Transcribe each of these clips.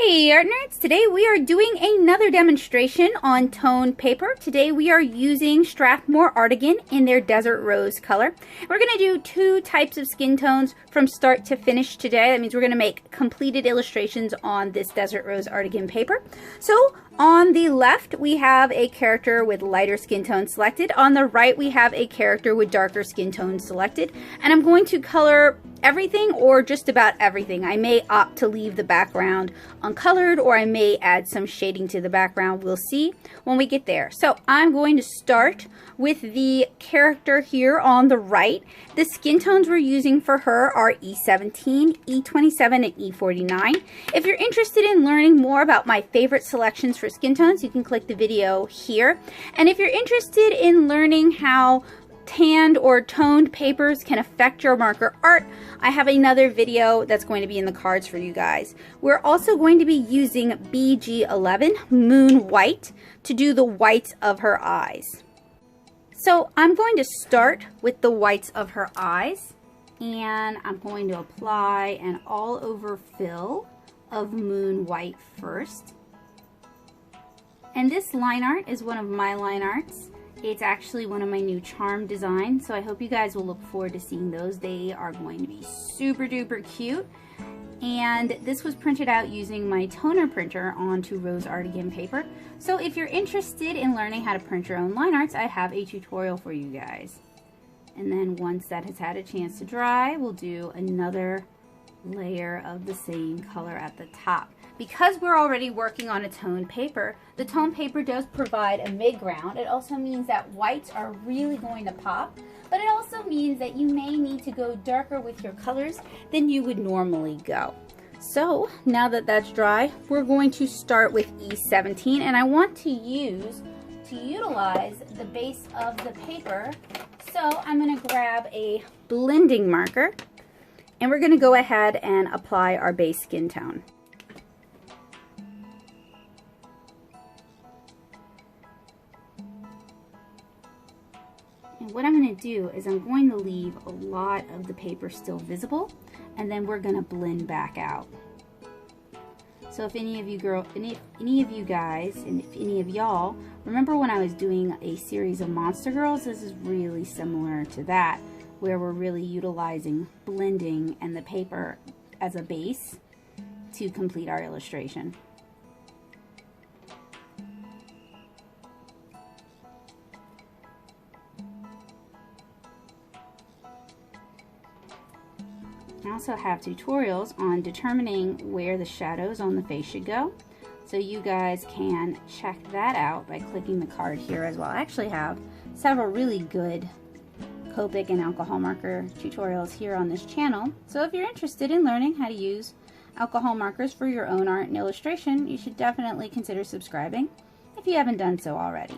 Hey art nerds, today we are doing another demonstration on toned paper. Today we are using Strathmore Artagain in their Desert Rose color. We're going to do two types of skin tones from start to finish today. That means we're going to make completed illustrations on this Desert Rose Artagain paper. So on the left we have a character with lighter skin tone selected. On the right we have a character with darker skin tone selected. And I'm going to color everything or just about everything. I may opt to leave the background uncolored, or I may add some shading to the background. We'll see when we get there. So I'm going to start with the character here on the right. The skin tones we're using for her are E17, E27, and E49. If you're interested in learning more about my favorite selections for skin tones, you can click the video here. And if you're interested in learning how tanned or toned papers can affect your marker art, I have another video that's going to be in the cards for you guys. We're also going to be using BG11 Moon White to do the whites of her eyes. So I'm going to start with the whites of her eyes, and I'm going to apply an all over fill of Moon White first. And this line art is one of my line arts. It's actually one of my new charm designs, so I hope you guys will look forward to seeing those. They are going to be super duper cute. And this was printed out using my toner printer onto Rose Artagain paper. So if you're interested in learning how to print your own line arts, I have a tutorial for you guys. And then once that has had a chance to dry, we'll do another layer of the same color at the top. Because we're already working on a toned paper, the toned paper does provide a mid-ground. It also means that whites are really going to pop, but it also means that you may need to go darker with your colors than you would normally go. So now that that's dry, we're going to start with E17, and I want to utilize the base of the paper. So I'm going to grab a blending marker, and we're going to go ahead and apply our base skin tone. And what I'm going to do is I'm going to leave a lot of the paper still visible, and then we're going to blend back out. So if any of you guys, and if any of y'all remember when I was doing a series of Monster Girls, this is really similar to that, where we're really utilizing blending and the paper as a base to complete our illustration. I also have tutorials on determining where the shadows on the face should go, so you guys can check that out by clicking the card here as well. I actually have several really good Copic and alcohol marker tutorials here on this channel, so if you're interested in learning how to use alcohol markers for your own art and illustration, you should definitely consider subscribing if you haven't done so already.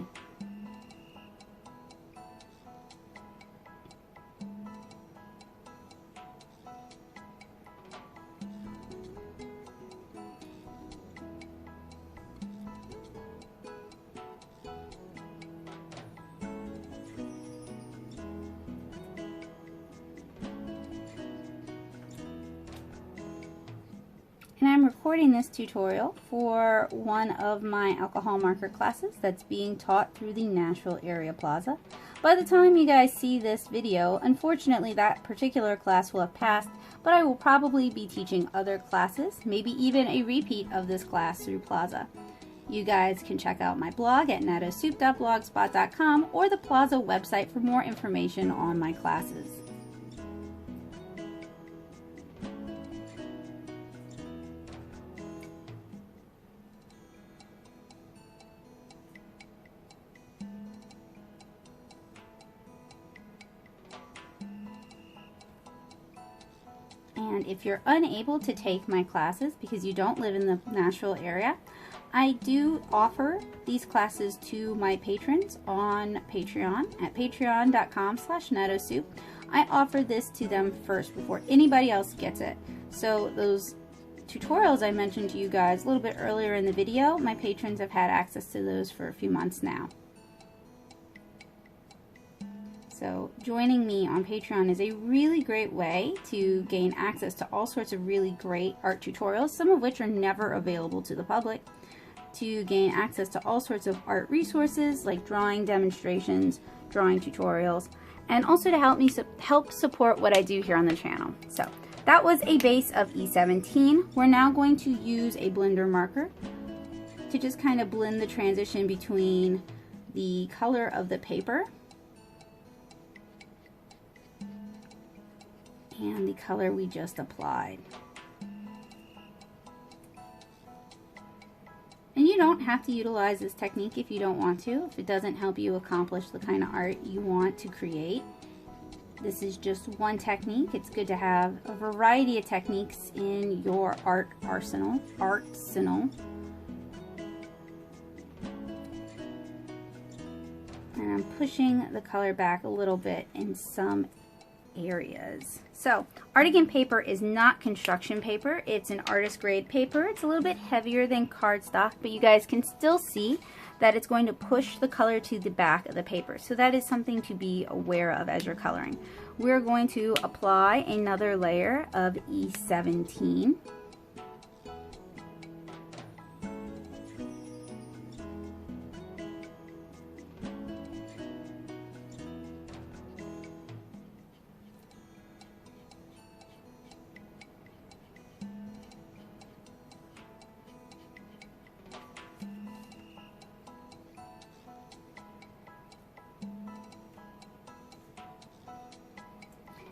And I'm recording this tutorial for one of my alcohol marker classes that's being taught through the Nashville Area Plaza. By the time you guys see this video, unfortunately that particular class will have passed, but I will probably be teaching other classes, maybe even a repeat of this class through Plaza. You guys can check out my blog at natosoup.blogspot.com or the Plaza website for more information on my classes. And if you're unable to take my classes because you don't live in the Nashville area, I do offer these classes to my patrons on Patreon at patreon.com/natosoup. I offer this to them first before anybody else gets it. So those tutorials I mentioned to you guys a little bit earlier in the video, my patrons have had access to those for a few months now. So joining me on Patreon is a really great way to gain access to all sorts of really great art tutorials, some of which are never available to the public, to gain access to all sorts of art resources like drawing demonstrations, drawing tutorials, and also to help support what I do here on the channel. So that was a base of E17. We're now going to use a blender marker to just kind of blend the transition between the color of the paper and the color we just applied. And you don't have to utilize this technique if you don't want to, if it doesn't help you accomplish the kind of art you want to create. This is just one technique. It's good to have a variety of techniques in your art arsenal. And I'm pushing the color back a little bit in some areas. So Artagain paper is not construction paper. It's an artist grade paper. It's a little bit heavier than cardstock, but you guys can still see that it's going to push the color to the back of the paper. So that is something to be aware of as you're coloring. We're going to apply another layer of E17.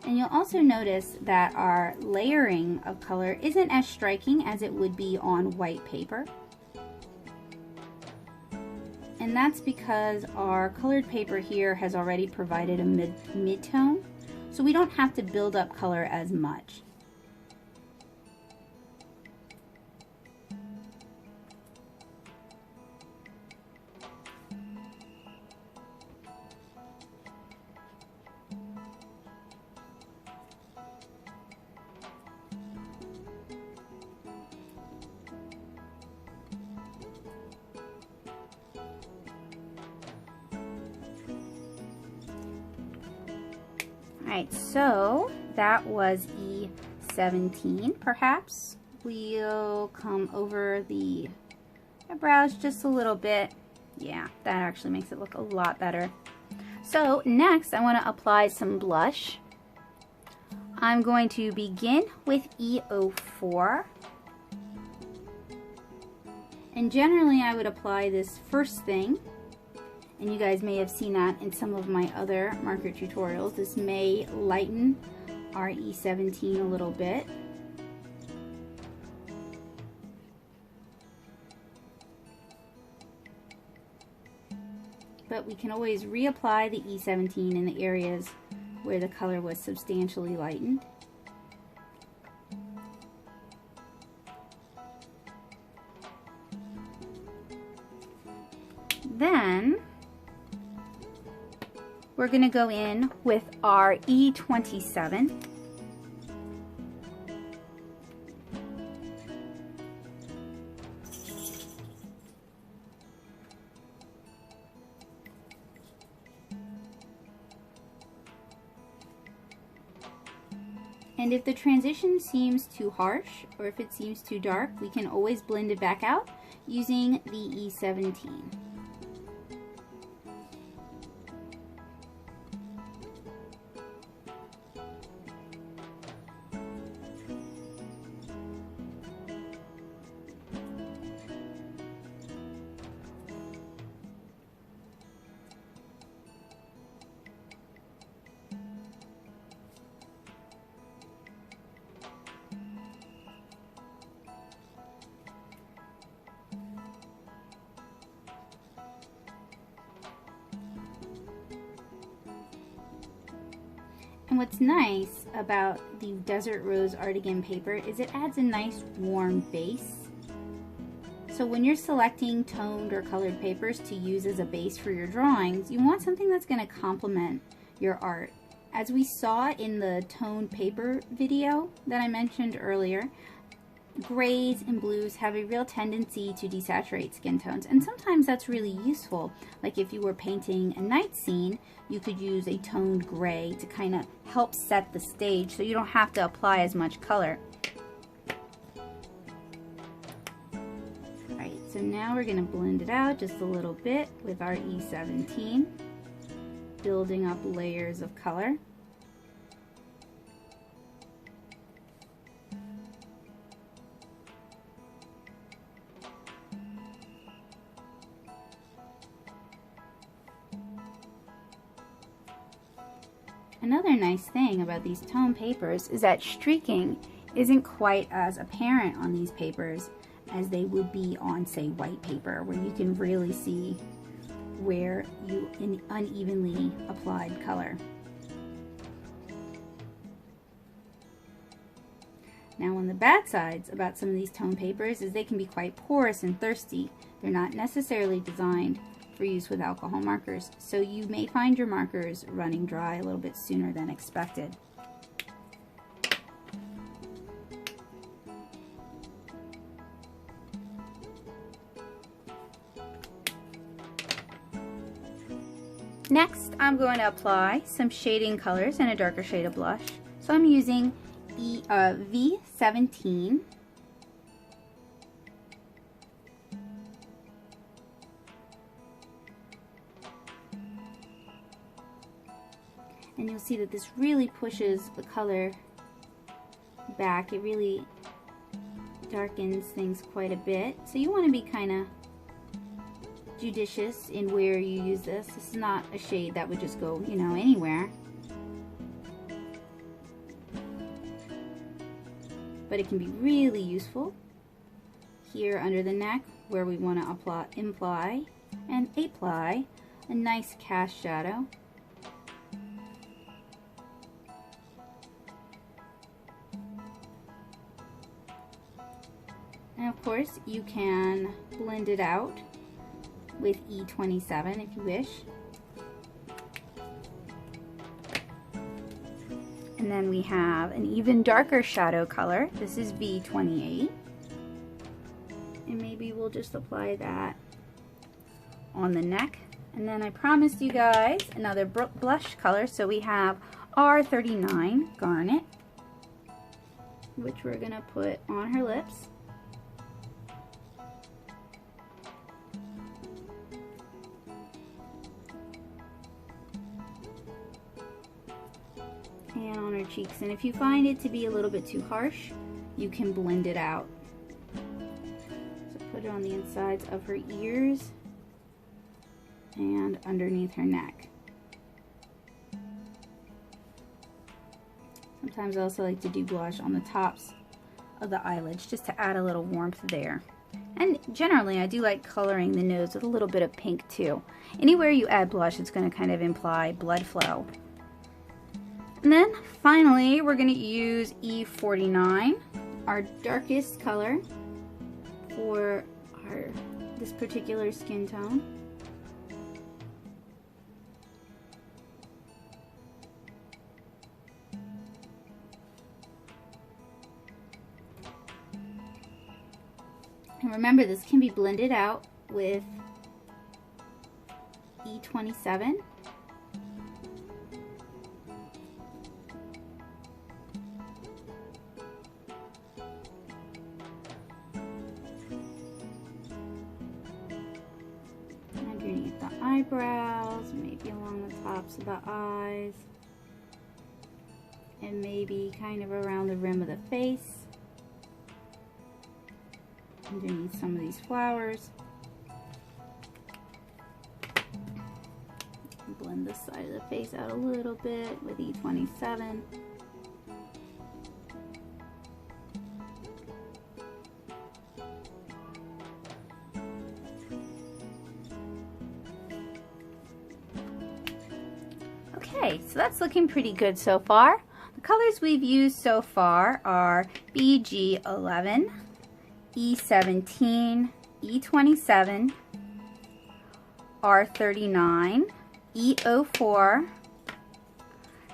And you'll also notice that our layering of color isn't as striking as it would be on white paper. And that's because our colored paper here has already provided a mid-tone, so we don't have to build up color as much. Alright, so that was E17. Perhaps we'll come over the eyebrows just a little bit. Yeah, that actually makes it look a lot better. So next I want to apply some blush. I'm going to begin with E04. And generally I would apply this first thing. And you guys may have seen that in some of my other marker tutorials. This may lighten our E17 a little bit. But we can always reapply the E17 in the areas where the color was substantially lightened. Then we're going to go in with our E27. And if the transition seems too harsh or if it seems too dark, we can always blend it back out using the E17. And what's nice about the Desert Rose Artagain paper is it adds a nice warm base. So when you're selecting toned or colored papers to use as a base for your drawings, you want something that's going to complement your art. As we saw in the toned paper video that I mentioned earlier, grays and blues have a real tendency to desaturate skin tones, and sometimes that's really useful. Like if you were painting a night scene, you could use a toned gray to kind of help set the stage so you don't have to apply as much color. Alright, so now we're going to blend it out just a little bit with our E17, building up layers of color. Another nice thing about these tone papers is that streaking isn't quite as apparent on these papers as they would be on, say, white paper, where you can really see where you unevenly applied color. Now, on the bad sides about some of these tone papers is they can be quite porous and thirsty. They're not necessarily designed for use with alcohol markers, so you may find your markers running dry a little bit sooner than expected. Next, I'm going to apply some shading colors and a darker shade of blush. So I'm using V17. And you'll see that this really pushes the color back. It really darkens things quite a bit. So you want to be kind of judicious in where you use this. This is not a shade that would just go, you know, anywhere. But it can be really useful here under the neck where we want to apply a nice cast shadow. And of course, you can blend it out with E27 if you wish. And then we have an even darker shadow color. This is V28. And maybe we'll just apply that on the neck. And then I promised you guys another blush color. So we have R39 Garnet, which we're gonna put on her lips. And on her cheeks. And if you find it to be a little bit too harsh, you can blend it out. So put it on the insides of her ears and underneath her neck. Sometimes I also like to do blush on the tops of the eyelids just to add a little warmth there. And generally I do like coloring the nose with a little bit of pink too. Anywhere you add blush, it's going to kind of imply blood flow. And then finally we're going to use E49, our darkest color for this particular skin tone. And remember, this can be blended out with E27. Underneath the eyebrows, maybe along the tops of the eyes, and maybe kind of around the rim of the face. Underneath some of these flowers. Blend this side of the face out a little bit with E27. Okay, so that's looking pretty good so far. The colors we've used so far are BG11, E17, E27, R39, E04,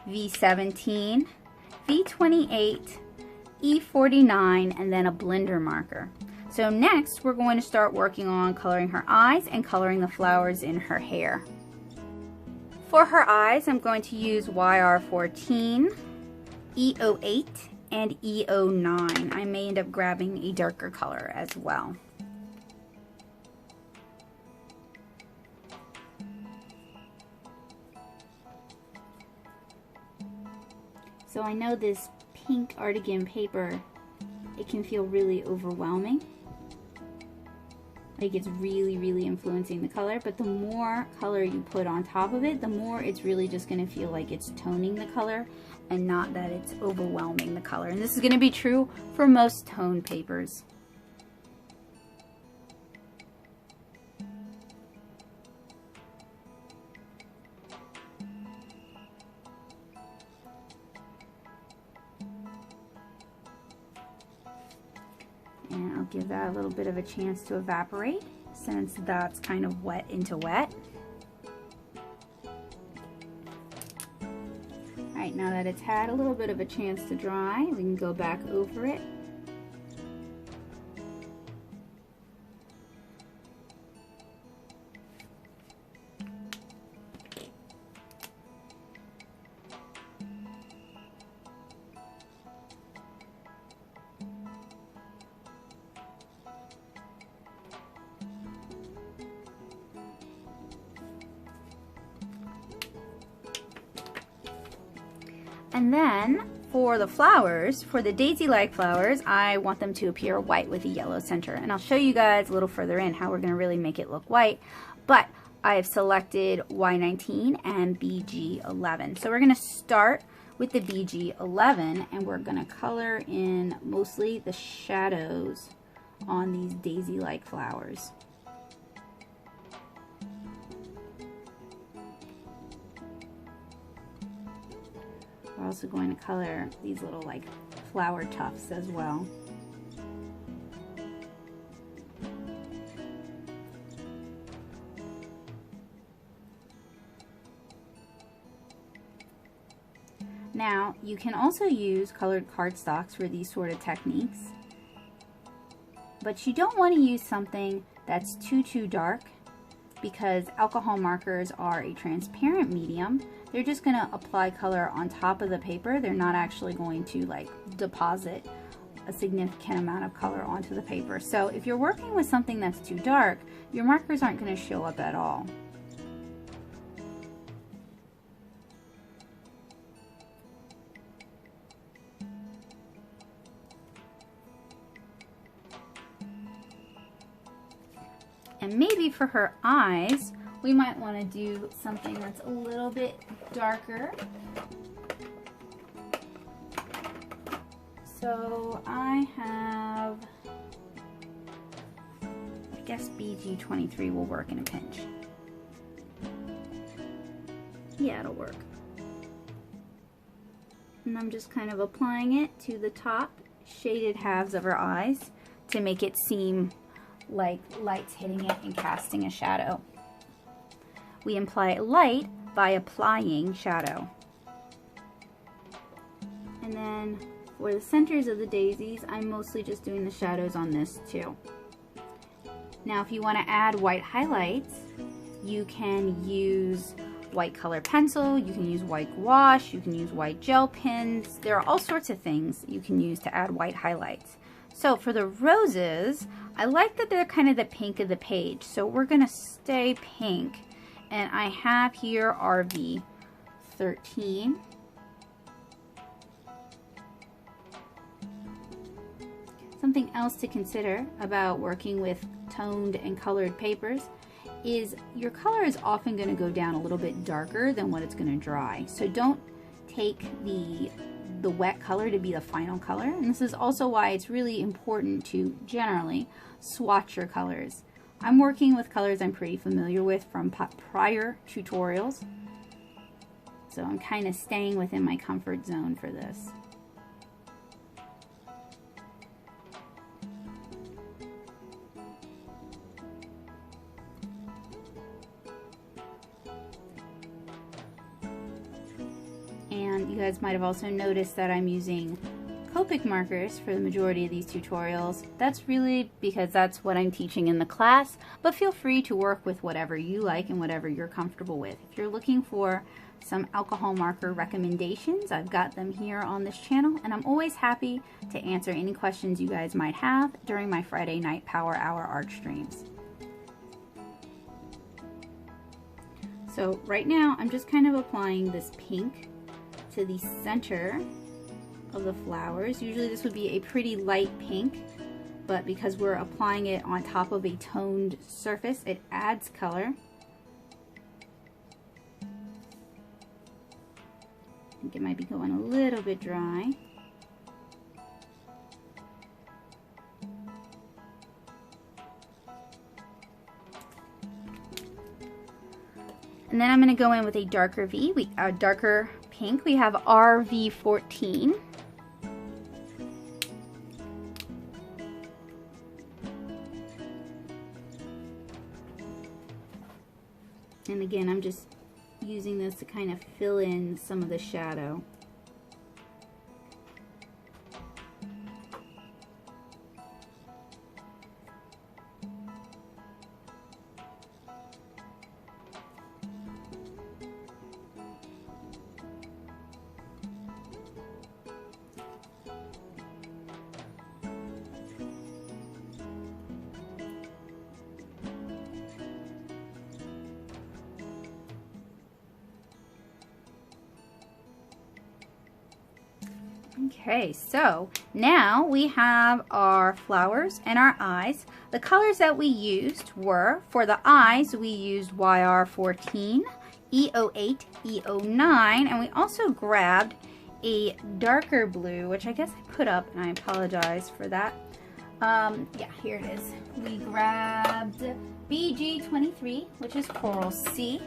V17, V28, E49, and then a blender marker. So next we're going to start working on coloring her eyes and coloring the flowers in her hair. For her eyes, I'm going to use YR14, E08, and E09. I may end up grabbing a darker color as well. So I know this pink Artagain paper, it can feel really overwhelming. Like it's really influencing the color, but the more color you put on top of it, the more it's really just going to feel like it's toning the color and not that it's overwhelming the color. And this is going to be true for most tone papers. And I'll give that a little bit of a chance to evaporate since that's kind of wet into wet. Alright, now that it's had a little bit of a chance to dry, we can go back over it. And then for the flowers, for the daisy-like flowers, I want them to appear white with a yellow center. And I'll show you guys a little further in how we're going to really make it look white. But I've selected Y19 and BG11. So we're going to start with the BG11 and we're going to color in mostly the shadows on these daisy-like flowers. We're also going to color these little like flower tufts as well. Now you can also use colored cardstocks for these sort of techniques, but you don't want to use something that's too dark because alcohol markers are a transparent medium. They're just going to apply color on top of the paper. They're not actually going to like deposit a significant amount of color onto the paper. So if you're working with something that's too dark, your markers aren't going to show up at all. And maybe for her eyes, we might want to do something that's a little bit darker. So I have, I guess BG23 will work in a pinch. Yeah, it'll work. And I'm just kind of applying it to the top shaded halves of her eyes to make it seem like light's hitting it and casting a shadow. We apply light by applying shadow. And then for the centers of the daisies, I'm mostly just doing the shadows on this too. Now if you want to add white highlights, you can use white color pencil, you can use white gouache, you can use white gel pens. There are all sorts of things you can use to add white highlights. So for the roses, I like that they're kind of the pink of the page, so we're going to stay pink. And I have here RV13. Something else to consider about working with toned and colored papers is your color is often going to go down a little bit darker than what it's going to dry. So don't take the wet color to be the final color. And this is also why it's really important to generally swatch your colors. I'm working with colors I'm pretty familiar with from prior tutorials, so I'm kind of staying within my comfort zone for this. And you guys might have also noticed that I'm using Copic Copic markers for the majority of these tutorials. That's really because that's what I'm teaching in the class, but feel free to work with whatever you like and whatever you're comfortable with. If you're looking for some alcohol marker recommendations, I've got them here on this channel, and I'm always happy to answer any questions you guys might have during my Friday night Power Hour art streams. So right now I'm just kind of applying this pink to the center of the flowers. Usually this would be a pretty light pink, but because we're applying it on top of a toned surface, it adds color. I think it might be going a little bit dry. And then I'm going to go in with a darker darker pink. We have RV14. And again, I'm just using this to kind of fill in some of the shadow. Okay, so now we have our flowers and our eyes. The colors that we used were, for the eyes, we used YR14, E08, E09, and we also grabbed a darker blue, which I guess I put up, and I apologize for that. Yeah, here it is. We grabbed BG23, which is Coral C.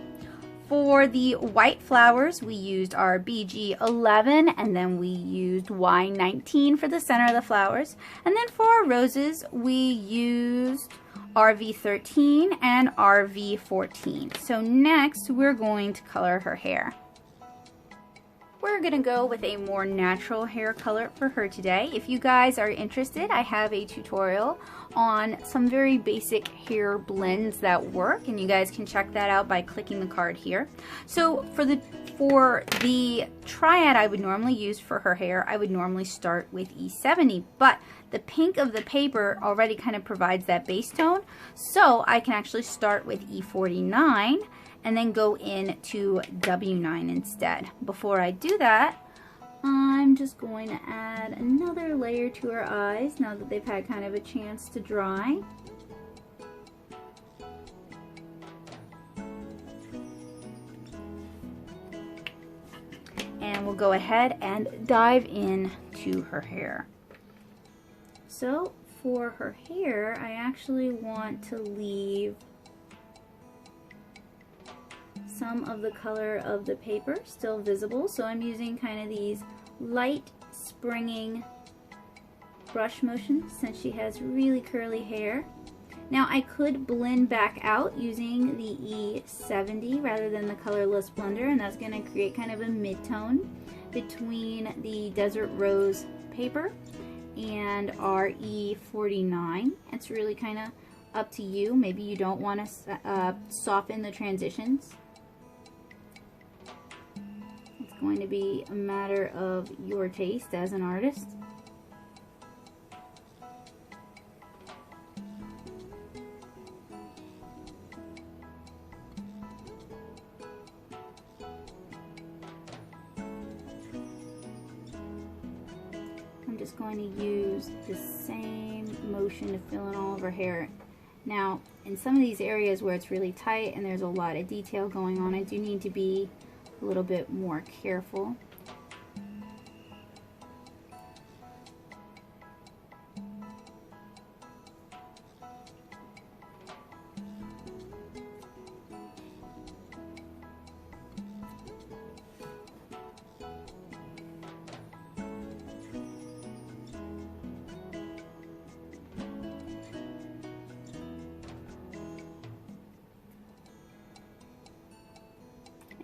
For the white flowers, we used our BG11, and then we used Y19 for the center of the flowers. And then for our roses, we used RV13 and RV14. So next, we're going to color her hair. We're going to go with a more natural hair color for her today. If you guys are interested, I have a tutorial on some very basic hair blends that work, and you guys can check that out by clicking the card here. So for the triad I would normally use for her hair, I would normally start with E70, but the pink of the paper already kind of provides that base tone, so I can actually start with E49 and then go into W9 instead. Before I do that, I'm just going to add another layer to her eyes now that they've had kind of a chance to dry. And we'll go ahead and dive into her hair. So for her hair, I actually want to leave some of the color of the paper still visible, so I'm using kind of these light springing brush motions since she has really curly hair. Now I could blend back out using the E70 rather than the colorless blender, and that's going to create kind of a mid-tone between the Desert Rose paper and our E49. It's really kind of up to you. Maybe you don't want to soften the transitions. Going to be a matter of your taste as an artist. I'm just going to use the same motion to fill in all of her hair. Now, in some of these areas where it's really tight and there's a lot of detail going on, I do need to be a little bit more careful.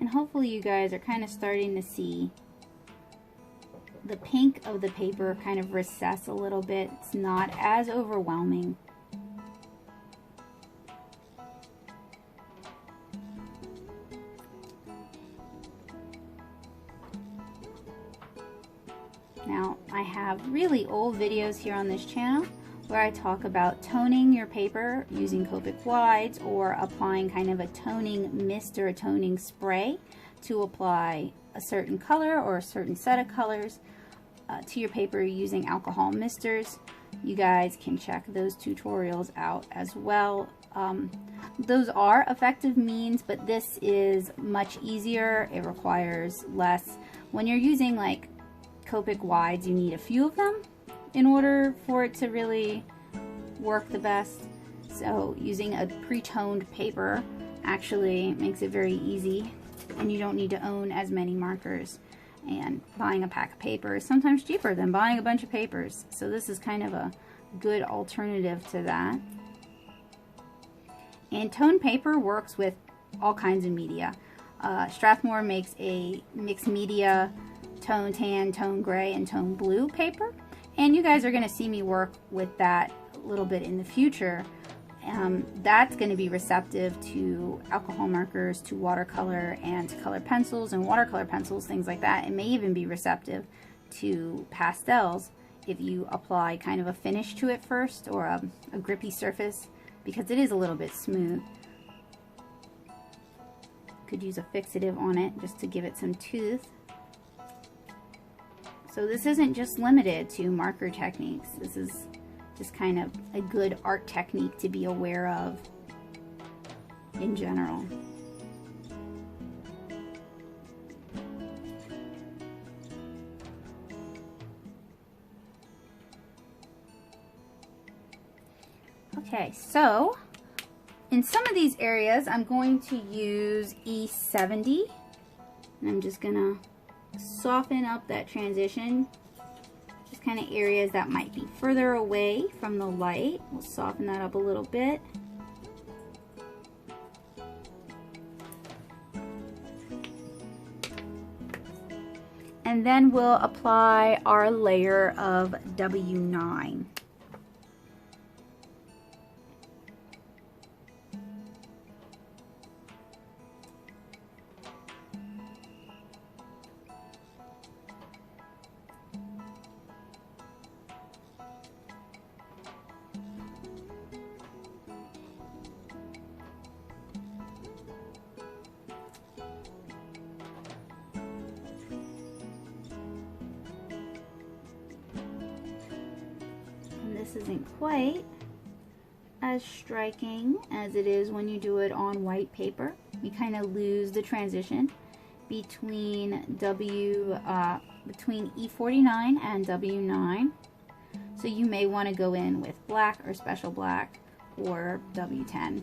And hopefully you guys are kind of starting to see the pink of the paper kind of recess a little bit. It's not as overwhelming. Now, I have really old videos here on this channel where I talk about toning your paper using Copic wides or applying kind of a toning mist or a toning spray to apply a certain color or a certain set of colors to your paper using alcohol misters. You guys can check those tutorials out as well. Those are effective means, but this is much easier. It requires less. When you're using like Copic wides, you need a few of them in order for it to really work the best. So using a pre-toned paper actually makes it very easy, and you don't need to own as many markers. And buying a pack of paper is sometimes cheaper than buying a bunch of papers. So this is kind of a good alternative to that. And toned paper works with all kinds of media. Strathmore makes a mixed media tone tan, tone gray, and tone blue paper, and you guys are going to see me work with that a little bit in the future. That's going to be receptive to alcohol markers, to watercolor, and to colored pencils and watercolor pencils, things like that. It may even be receptive to pastels if you apply kind of a finish to it first, or a grippy surface, because it is a little bit smooth. Could use a fixative on it just to give it some tooth. So this isn't just limited to marker techniques. This is just kind of a good art technique to be aware of in general. Okay, so in some of these areas I'm going to use E70, and I'm just gonna soften up that transition. Just kind of areas that might be further away from the light. We'll soften that up a little bit. And then we'll apply our layer of W9. This isn't quite as striking as it is when you do it on white paper. We kind of lose the transition between between E49 and W9. So you may want to go in with black or special black or W10.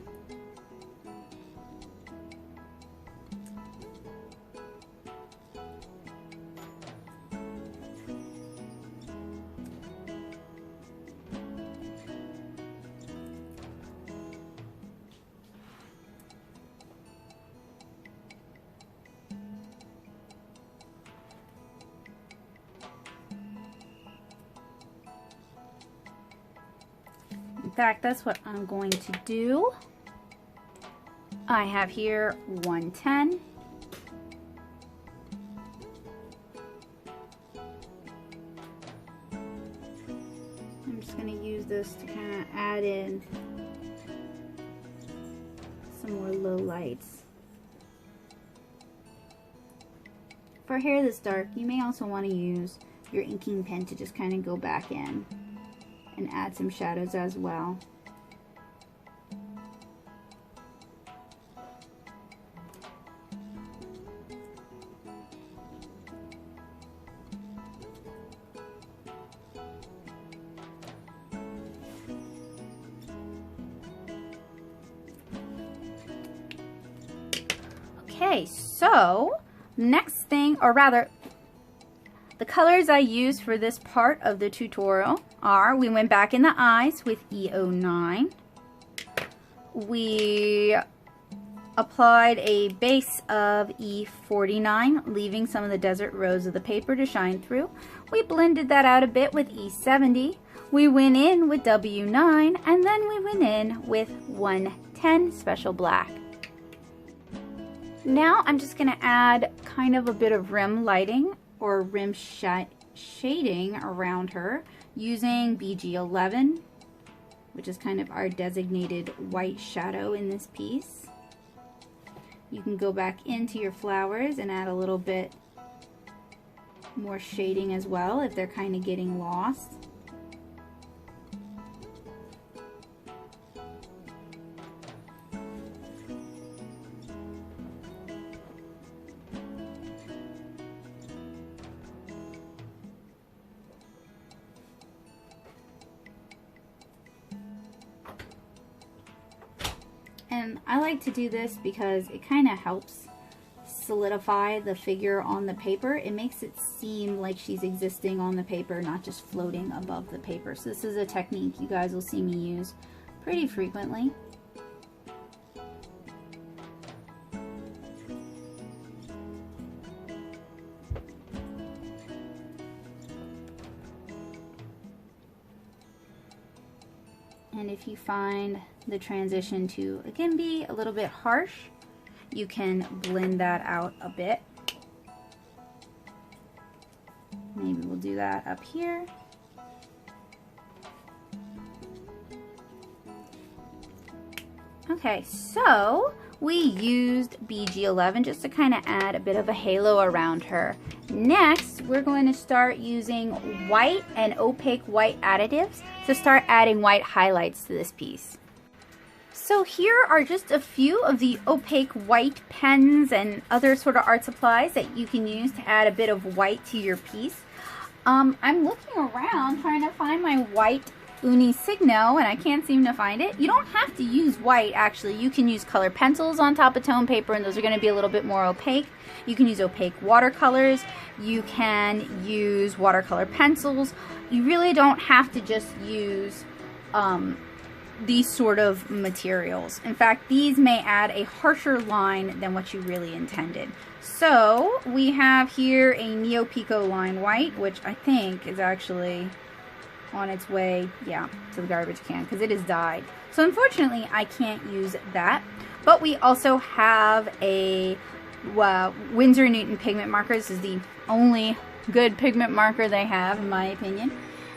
In fact, that's what I'm going to do. I have here 110. I'm just going to use this to kind of add in some more low lights. For hair this dark, you may also want to use your inking pen to just kind of go back in and add some shadows as well. Okay, so next thing, or rather, the colors I used for this part of the tutorial are, we went back in the eyes with E09. We applied a base of E49, leaving some of the desert rose of the paper to shine through. We blended that out a bit with E70. We went in with W9, and then we went in with 110 Special Black. Now I'm just going to add kind of a bit of rim lighting or rim shading around her using BG11, which is kind of our designated white shadow in this piece. You can go back into your flowers and add a little bit more shading as well if they're kind of getting lost. And I like to do this because it kind of helps solidify the figure on the paper. It makes it seem like she's existing on the paper, not just floating above the paper. So this is a technique you guys will see me use pretty frequently. And if you find the transition to, again, be a little bit harsh, you can blend that out a bit. Maybe we'll do that up here. Okay, so we used BG11 just to kind of add a bit of a halo around her. Next, we're going to start using white and opaque white additives to start adding white highlights to this piece. So here are just a few of the opaque white pens and other sort of art supplies that you can use to add a bit of white to your piece. I'm looking around trying to find my white Uni Signo and I can't seem to find it. You don't have to use white actually. You can use color pencils on top of tone paper and those are going to be a little bit more opaque. You can use opaque watercolors. You can use watercolor pencils. You really don't have to just use these sort of materials. In fact, these may add a harsher line than what you really intended. So we have here a Neo Pico line white, which I think is actually on its way, yeah, to the garbage can because it is dyed. So unfortunately, I can't use that. But we also have a Winsor & Newton pigment marker. This is the only good pigment marker they have, in my opinion.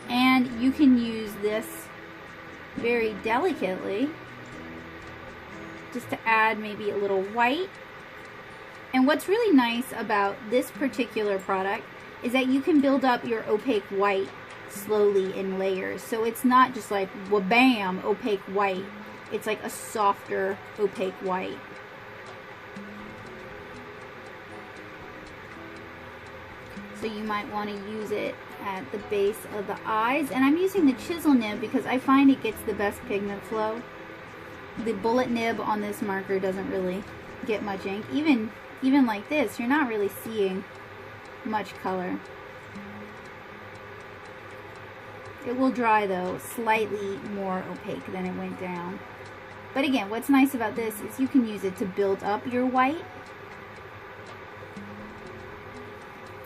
And you can use this very delicately just to add maybe a little white. And what's really nice about this particular product is that you can build up your opaque white slowly in layers. So it's not just like wha-bam, opaque white. It's like a softer opaque white. So you might want to use it at the base of the eyes. And I'm using the chisel nib because I find it gets the best pigment flow. The bullet nib on this marker doesn't really get much ink. Even like this, you're not really seeing much color. It will dry though slightly more opaque than it went down. But again, what's nice about this is you can use it to build up your white.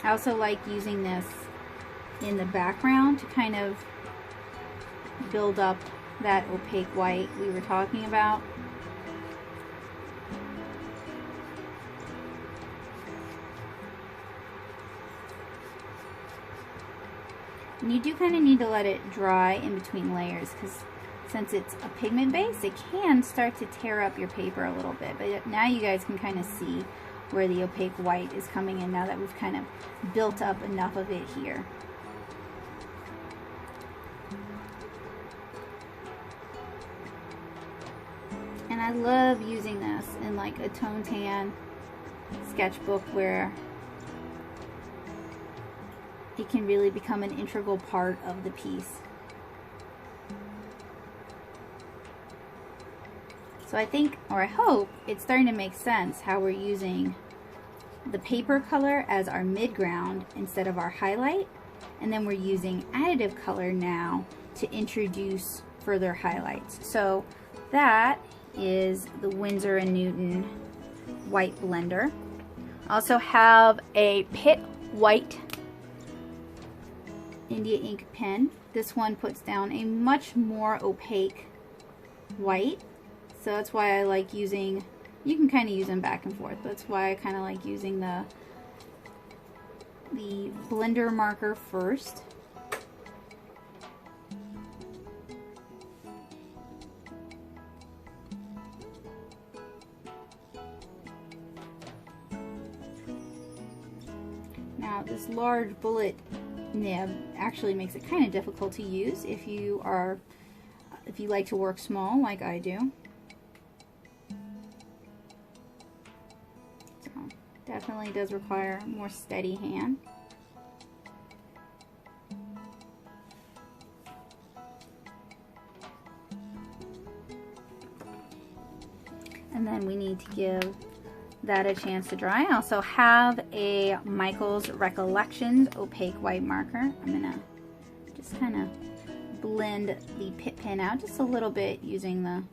I also like using this in the background to kind of build up that opaque white we were talking about. And you do kind of need to let it dry in between layers because since it's a pigment base, it can start to tear up your paper a little bit. But now you guys can kind of see where the opaque white is coming in now that we've kind of built up enough of it here. And I love using this in like a tone tan sketchbook where it can really become an integral part of the piece. So I think, or I hope, it's starting to make sense how we're using the paper color as our midground instead of our highlight. And then we're using additive color now to introduce further highlights. So that is the Winsor & Newton white blender. I also have a Pitt white India ink pen. This one puts down a much more opaque white, so that's why I like using, you can kind of use them back and forth, that's why I kind of like using the blender marker first. Now this large bullet nib actually makes it kind of difficult to use if you like to work small like I do. So definitely does require a more steady hand. And then we need to give that a chance to dry. I also have a Michael's Recollections opaque white marker. I'm gonna just kind of blend the Pitt pen out just a little bit using the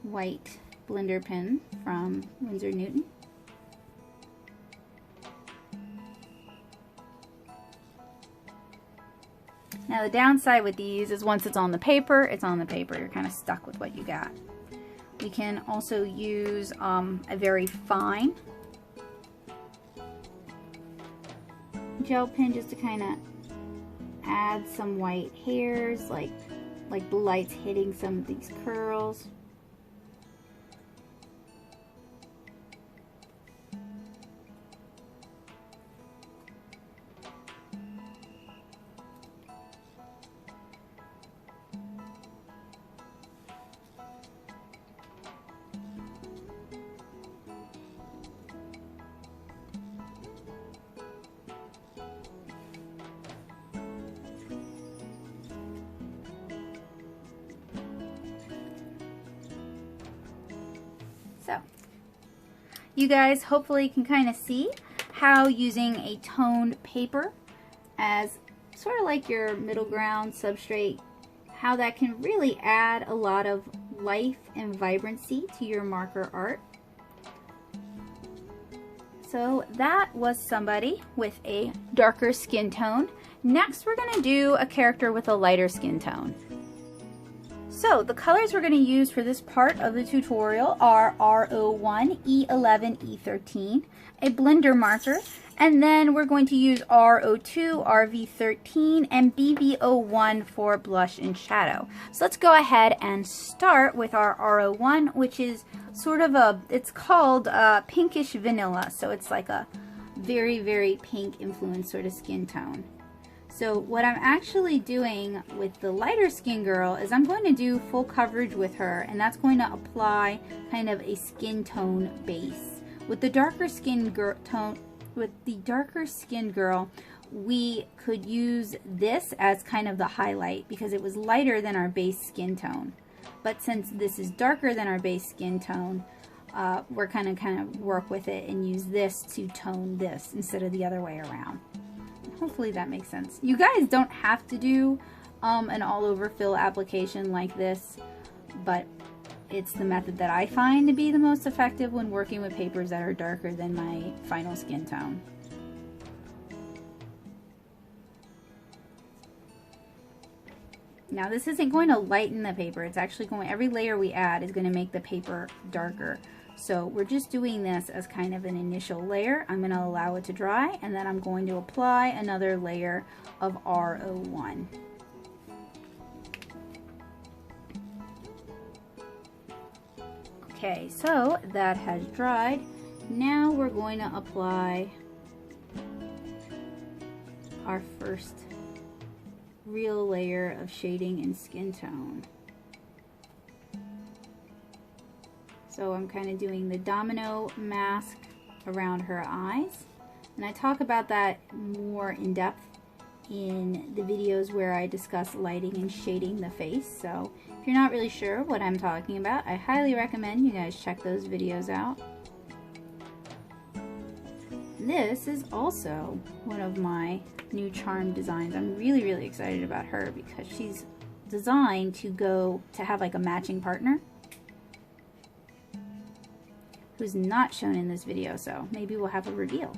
white blender pen from Winsor & Newton. Now the downside with these is once it's on the paper, it's on the paper. You're kind of stuck with what you got. We can also use a very fine gel pen just to kind of add some white hairs, like the light's hitting some of these curls. So, you guys hopefully can kind of see how using a toned paper as sort of like your middle ground substrate, how that can really add a lot of life and vibrancy to your marker art. So that was somebody with a darker skin tone. Next we're going to do a character with a lighter skin tone. So the colors we're going to use for this part of the tutorial are R01, E11, E13, a blender marker, and then we're going to use R02, RV13, and BV01 for blush and shadow. So let's go ahead and start with our R01, which is sort of it's called pinkish vanilla, so it's like a very, very pink influenced sort of skin tone. So what I'm actually doing with the lighter skin girl is I'm going to do full coverage with her, and that's going to apply kind of a skin tone base. With the darker skin girl, we could use this as kind of the highlight because it was lighter than our base skin tone. But since this is darker than our base skin tone, we're kind of work with it and use this to tone this instead of the other way around. Hopefully that makes sense. You guys don't have to do an all-over fill application like this, but it's the method that I find to be the most effective when working with papers that are darker than my final skin tone. Now this isn't going to lighten the paper, it's actually going, every layer we add is going to make the paper darker. So we're just doing this as kind of an initial layer. I'm going to allow it to dry, and then I'm going to apply another layer of R01. Okay, so that has dried. Now we're going to apply our first real layer of shading and skin tone. So I'm kind of doing the domino mask around her eyes. And I talk about that more in depth in the videos where I discuss lighting and shading the face. So if you're not really sure what I'm talking about, I highly recommend you guys check those videos out. This is also one of my new charm designs. I'm really, really excited about her because she's designed to have like a matching partner who's not shown in this video, so maybe we'll have a reveal.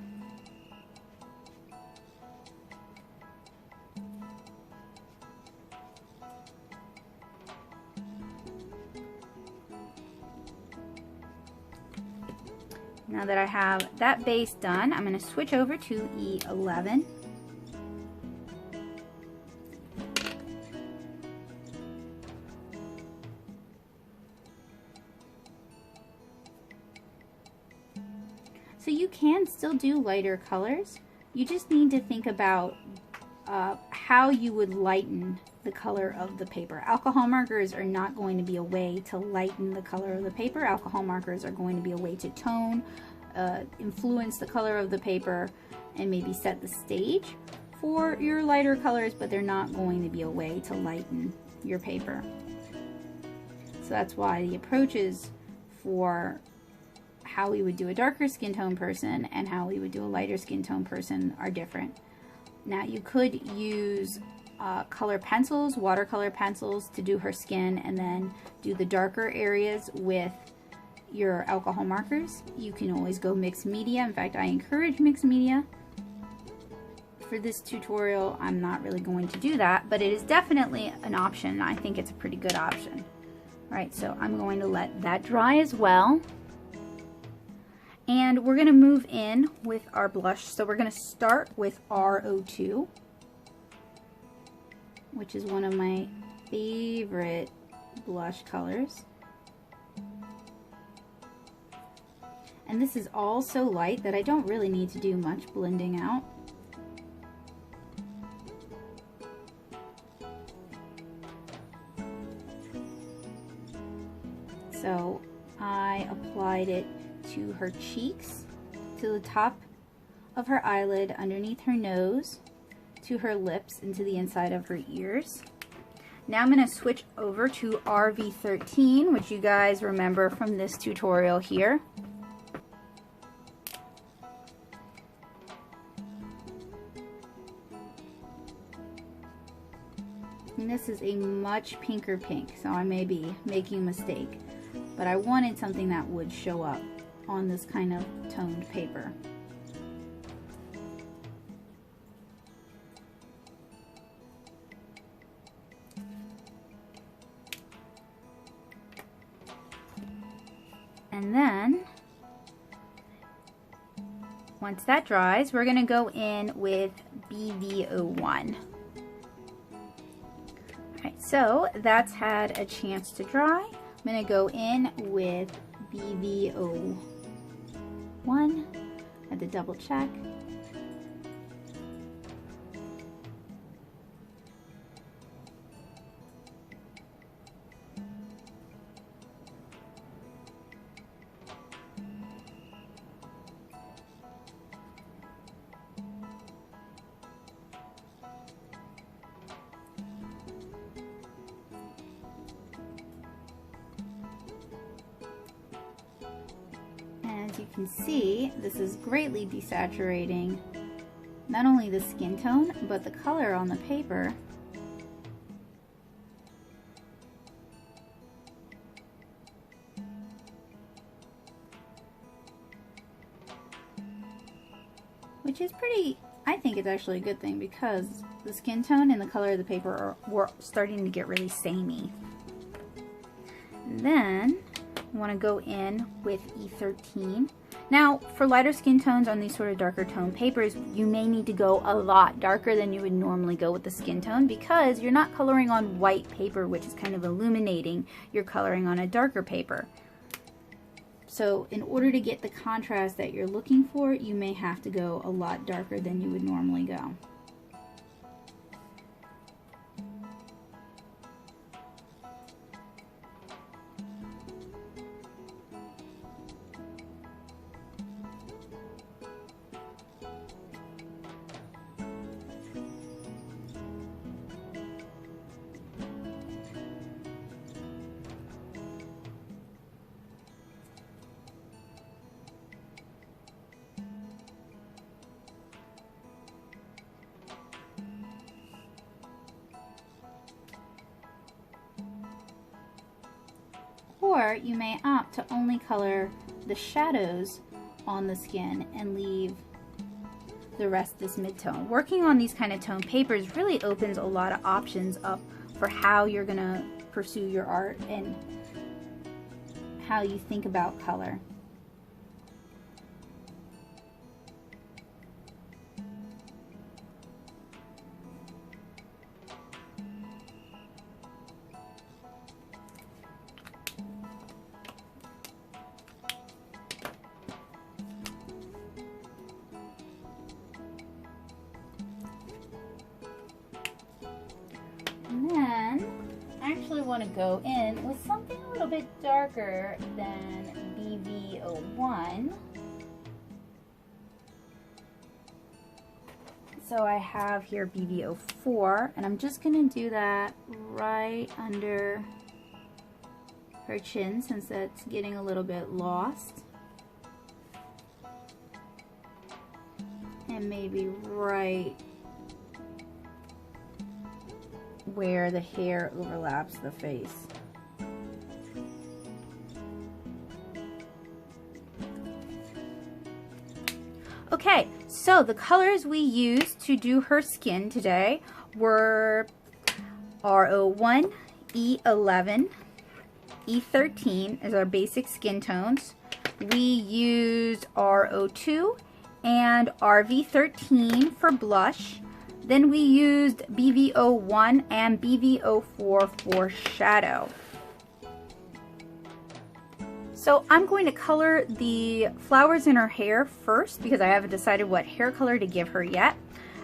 Now that I have that base done, I'm going to switch over to E11. So you can still do lighter colors. You just need to think about how you would lighten the color of the paper. Alcohol markers are not going to be a way to lighten the color of the paper. Alcohol markers are going to be a way to tone, influence the color of the paper, and maybe set the stage for your lighter colors, but they're not going to be a way to lighten your paper. So that's why the approaches for how we would do a darker skin tone person and how we would do a lighter skin tone person are different. Now you could use color pencils, watercolor pencils to do her skin, and then do the darker areas with your alcohol markers. You can always go mixed media. In fact, I encourage mixed media. For this tutorial, I'm not really going to do that, but it is definitely an option. I think it's a pretty good option. All right, so I'm going to let that dry as well. And we're going to move in with our blush. So we're going to start with R02, which is one of my favorite blush colors. And this is all so light that I don't really need to do much blending out. So I applied it to her cheeks, to the top of her eyelid, underneath her nose, to her lips, and to the inside of her ears. Now I'm going to switch over to RV13, which you guys remember from this tutorial here. And this is a much pinker pink, so I may be making a mistake, but I wanted something that would show up on this kind of toned paper. And then, once that dries, we're going to go in with BV01. Alright, so that's had a chance to dry. I'm going to go in with BV01. I had to double check. As you can see, this is greatly desaturating not only the skin tone, but the color on the paper. Which is pretty, I think it's actually a good thing, because the skin tone and the color of the paper were starting to get really samey. And then I want to go in with E13. Now, for lighter skin tones on these sort of darker tone papers, you may need to go a lot darker than you would normally go with the skin tone, because you're not coloring on white paper, which is kind of illuminating. You're coloring on a darker paper. So in order to get the contrast that you're looking for, you may have to go a lot darker than you would normally go. Or you may opt to only color the shadows on the skin and leave the rest this mid-tone. Working on these kind of tone papers really opens a lot of options up for how you're gonna pursue your art and how you think about color. And then I actually want to go in with something a little bit darker than BV01. So I have here BV04, and I'm just going to do that right under her chin since that's getting a little bit lost. And maybe right where the hair overlaps the face. Okay, so the colors we used to do her skin today were R01, E11, E13 as our basic skin tones. We used R02 and RV13 for blush. Then we used BV01 and BV04 for shadow. So I'm going to color the flowers in her hair first because I haven't decided what hair color to give her yet.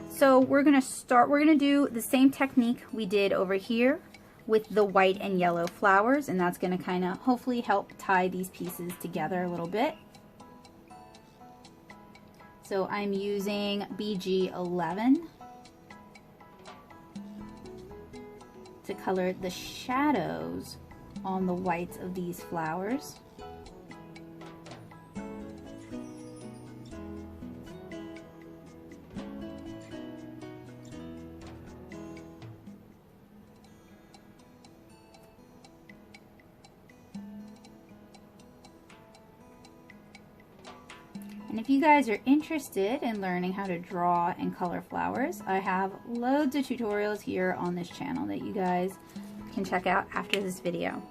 So we're going to do the same technique we did over here with the white and yellow flowers, and that's going to kind of hopefully help tie these pieces together a little bit. So I'm using BG11 to color the shadows on the whites of these flowers. And if you guys are interested in learning how to draw and color flowers, I have loads of tutorials here on this channel that you guys can check out after this video.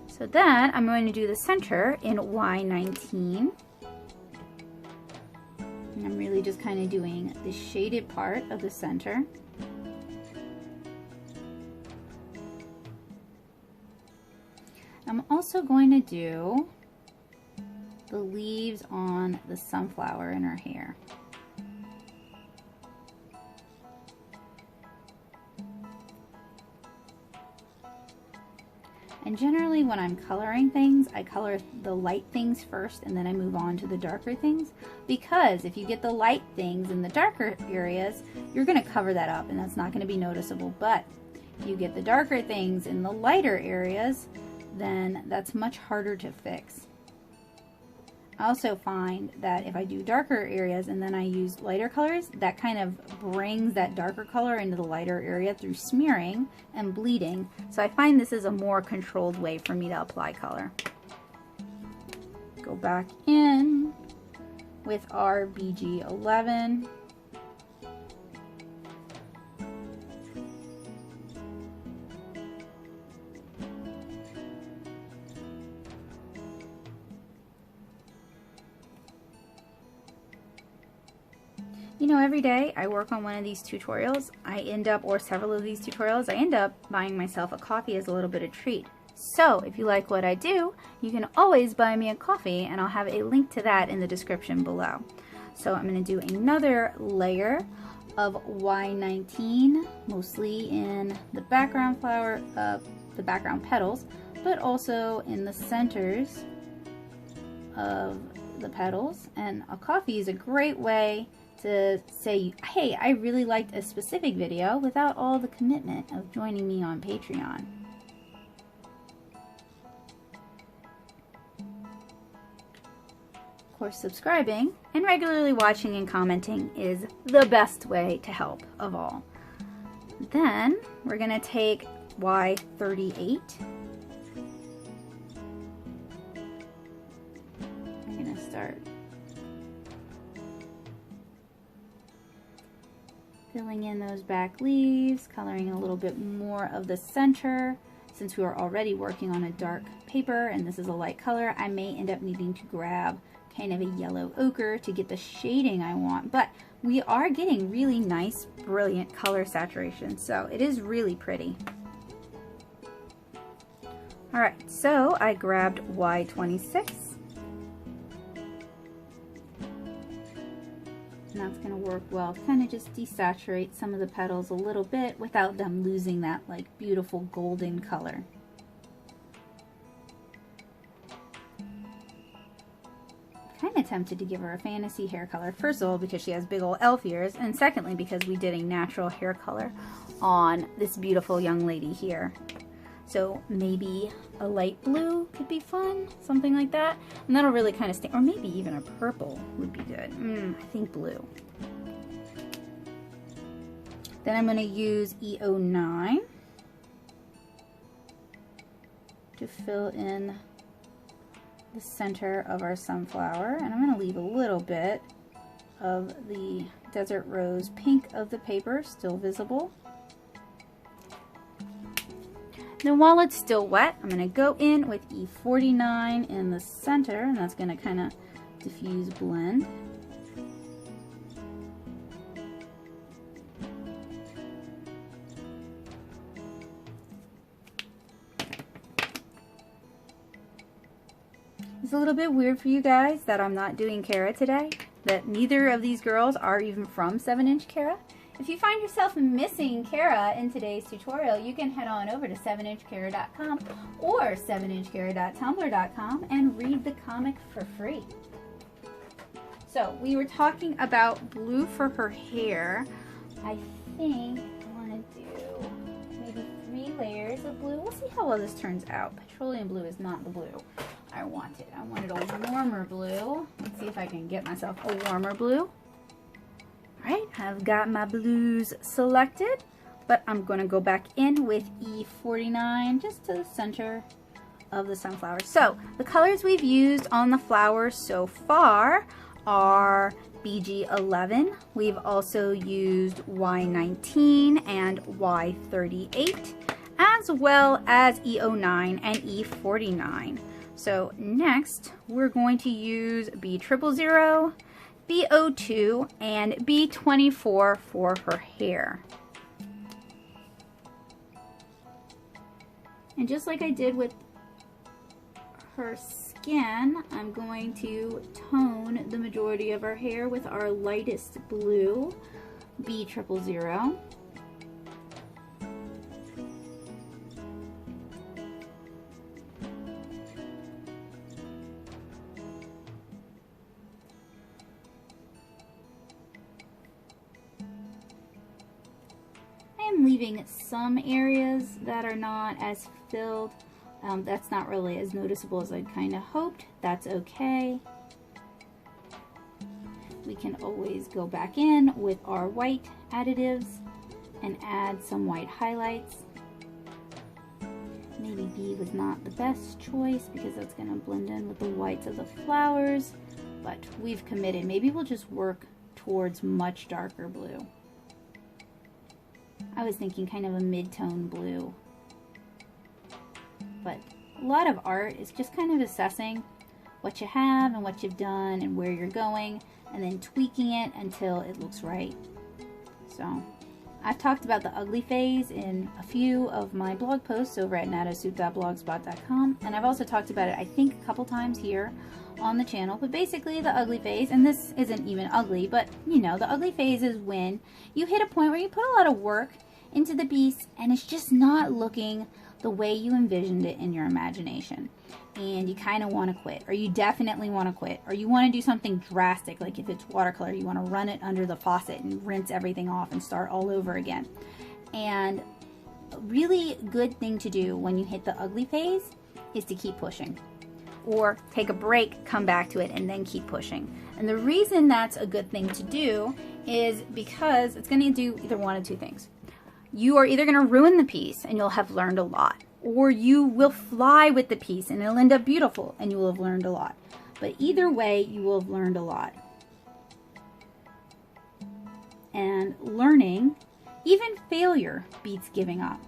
So then I'm going to do the center in Y19. And I'm really just kind of doing the shaded part of the center. I'm also going to do the leaves on the sunflower in her hair. And generally when I'm coloring things, I color the light things first and then I move on to the darker things, because if you get the light things in the darker areas, you're going to cover that up and that's not going to be noticeable. But if you get the darker things in the lighter areas, then that's much harder to fix. I also find that if I do darker areas and then I use lighter colors, that kind of brings that darker color into the lighter area through smearing and bleeding. So I find this is a more controlled way for me to apply color. Go back in with our BG11. You know, every day I work on one of these tutorials, or several of these tutorials, I end up buying myself a coffee as a little bit of treat. So if you like what I do, you can always buy me a coffee and I'll have a link to that in the description below. So I'm going to do another layer of Y19, mostly in the background flower, the background petals, but also in the centers of the petals. And a coffee is a great way to say, hey, I really liked a specific video without all the commitment of joining me on Patreon. Of course, subscribing and regularly watching and commenting is the best way to help of all. Then we're going to take Y38 start filling in those back leaves, coloring a little bit more of the center. Since we are already working on a dark paper and this is a light color, I may end up needing to grab kind of a yellow ochre to get the shading I want, but we are getting really nice, brilliant color saturation, so it is really pretty. All right, so I grabbed Y26. And that's going to work well to kind of just desaturate some of the petals a little bit without them losing that like beautiful golden color. Kind of tempted to give her a fantasy hair color. First of all, because she has big old elf ears, and secondly, because we did a natural hair color on this beautiful young lady here. So maybe a light blue could be fun, something like that. And that'll really kind of stay, or maybe even a purple would be good. I think blue. Then I'm going to use E09 to fill in the center of our sunflower. And I'm going to leave a little bit of the desert rose pink of the paper still visible. Then while it's still wet, I'm going to go in with E49 in the center, and that's going to kind of diffuse blend. It's a little bit weird for you guys that I'm not doing Kara today, that neither of these girls are even from 7-inch Kara. If you find yourself missing Kara in today's tutorial, you can head on over to 7inchkara.com or 7inchkara.tumblr.com and read the comic for free. So we were talking about blue for her hair. I think I want to do maybe 3 layers of blue. We'll see how well this turns out. Petroleum blue is not the blue I wanted. I wanted a warmer blue. Let's see if I can get myself a warmer blue. Alright, I've got my blues selected, but I'm going to go back in with E49 just to the center of the sunflower. So, the colors we've used on the flowers so far are BG11. We've also used Y19 and Y38, as well as E09 and E49. So, next, we're going to use B000, B02 and B24 for her hair. And just like I did with her skin, I'm going to tone the majority of her hair with our lightest blue, B000. Leaving some areas that are not as filled. That's not really as noticeable as I'd kind of hoped. That's okay. We can always go back in with our white additives and add some white highlights. Maybe B was not the best choice because that's going to blend in with the whites of the flowers, but we've committed. Maybe we'll just work towards much darker blue. I was thinking kind of a mid-tone blue. But a lot of art is just kind of assessing what you have and what you've done and where you're going, and then tweaking it until it looks right. So, I've talked about the ugly phase in a few of my blog posts over at natosoup.blogspot.com, and I've also talked about it, I think, a couple times here on the channel. But basically, the ugly phase, and this isn't even ugly, but you know, the ugly phase is when you hit a point where you put a lot of work into the piece and it's just not looking the way you envisioned it in your imagination, and you kind of want to quit, or you definitely want to quit, or you want to do something drastic, like if it's watercolor, you want to run it under the faucet and rinse everything off and start all over again. And a really good thing to do when you hit the ugly phase is to keep pushing, or take a break, come back to it, and then keep pushing. And the reason that's a good thing to do is because it's going to do either one of two things. You are either going to ruin the piece and you'll have learned a lot, or you will fly with the piece and it'll end up beautiful and you will have learned a lot. But either way, you will have learned a lot. And learning, even failure, beats giving up.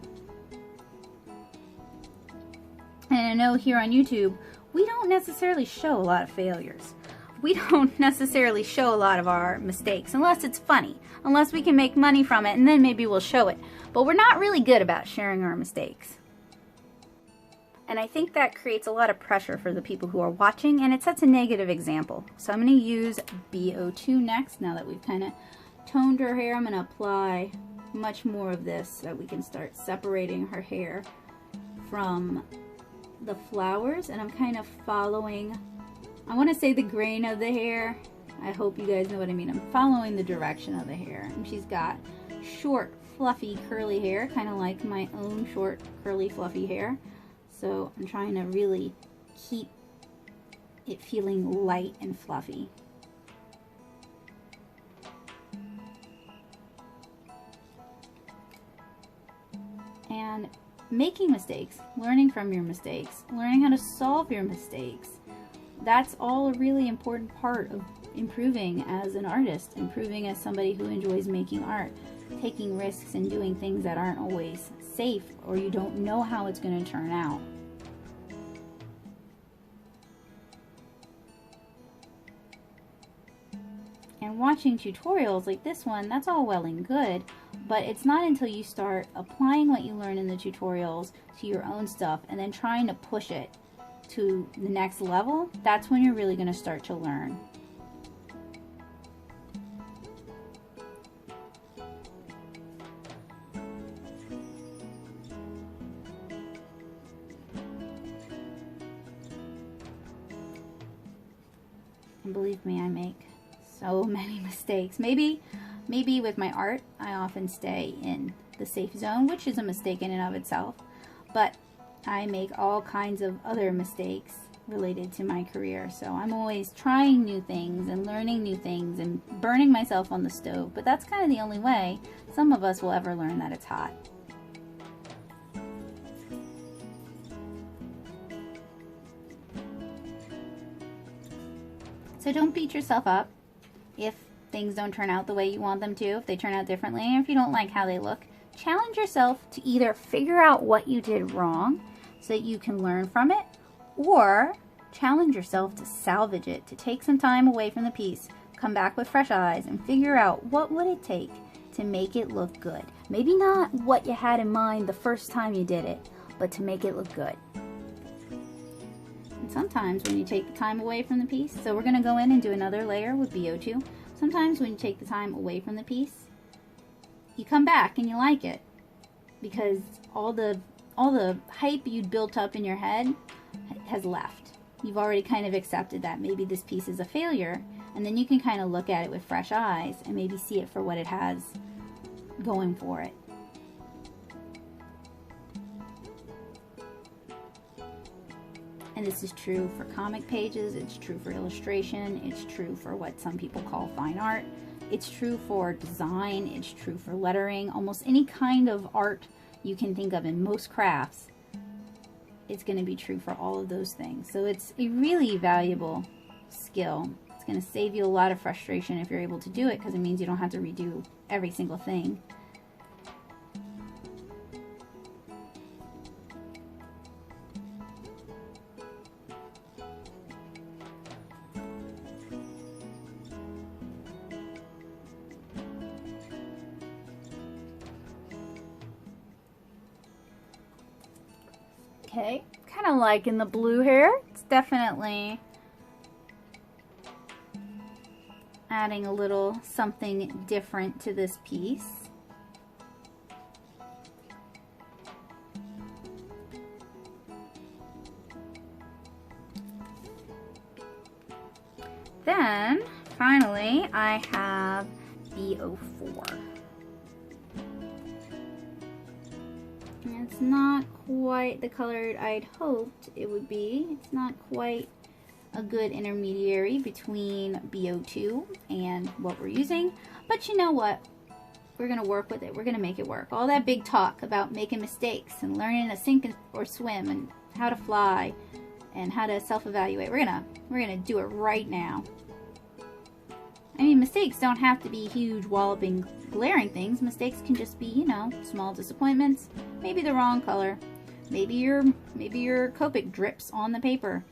And I know here on YouTube, we don't necessarily show a lot of failures. We don't necessarily show a lot of our mistakes, unless it's funny, unless we can make money from it, and then maybe we'll show it. But we're not really good about sharing our mistakes. And I think that creates a lot of pressure for the people who are watching, and it sets a negative example. So I'm going to use BO2 next. Now that we've kind of toned her hair, I'm going to apply much more of this so that we can start separating her hair from the flowers. And I'm kind of following, I want to say, the grain of the hair. I hope you guys know what I mean. I'm following the direction of the hair. And she's got short, fluffy, curly hair, kind of like my own short, curly, fluffy hair. So I'm trying to really keep it feeling light and fluffy. And making mistakes, learning from your mistakes, learning how to solve your mistakes, that's all a really important part of improving as an artist, improving as somebody who enjoys making art, taking risks and doing things that aren't always safe or you don't know how it's going to turn out. And watching tutorials like this one, that's all well and good, but it's not until you start applying what you learn in the tutorials to your own stuff and then trying to push it to the next level, that's when you're really going to start to learn. And believe me, I make so many mistakes. Maybe with my art, I often stay in the safe zone, which is a mistake in and of itself, but I make all kinds of other mistakes related to my career. So I'm always trying new things and learning new things and burning myself on the stove, but that's kind of the only way some of us will ever learn that it's hot. So don't beat yourself up if things don't turn out the way you want them to, if they turn out differently, and if you don't like how they look. Challenge yourself to either figure out what you did wrong so that you can learn from it, or challenge yourself to salvage it, to take some time away from the piece, come back with fresh eyes, and figure out what would it take to make it look good. Maybe not what you had in mind the first time you did it, but to make it look good. And sometimes when you take the time away from the piece, so we're going to go in and do another layer with BO2. Sometimes when you take the time away from the piece, you come back and you like it because all the hype you'd built up in your head has left. You've already kind of accepted that maybe this piece is a failure, and then you can kind of look at it with fresh eyes and maybe see it for what it has going for it. And this is true for comic pages, it's true for illustration, it's true for what some people call fine art, it's true for design, it's true for lettering, almost any kind of art you can think of in most crafts. It's going to be true for all of those things. So it's a really valuable skill. It's going to save you a lot of frustration if you're able to do it, because it means you don't have to redo every single thing. Okay, kind of liking the blue hair. It's definitely adding a little something different to this piece. Then, finally, I have BO4. It's not quite the color I'd hoped it would be. It's not quite a good intermediary between BO2 and what we're using. But you know what? We're going to work with it. We're going to make it work. All that big talk about making mistakes and learning to sink or swim and how to fly and how to self-evaluate. We're gonna do it right now. I mean, mistakes don't have to be huge, walloping, glaring things. Mistakes can just be, you know, small disappointments. Maybe the wrong color. Maybe your Copic drips on the paper.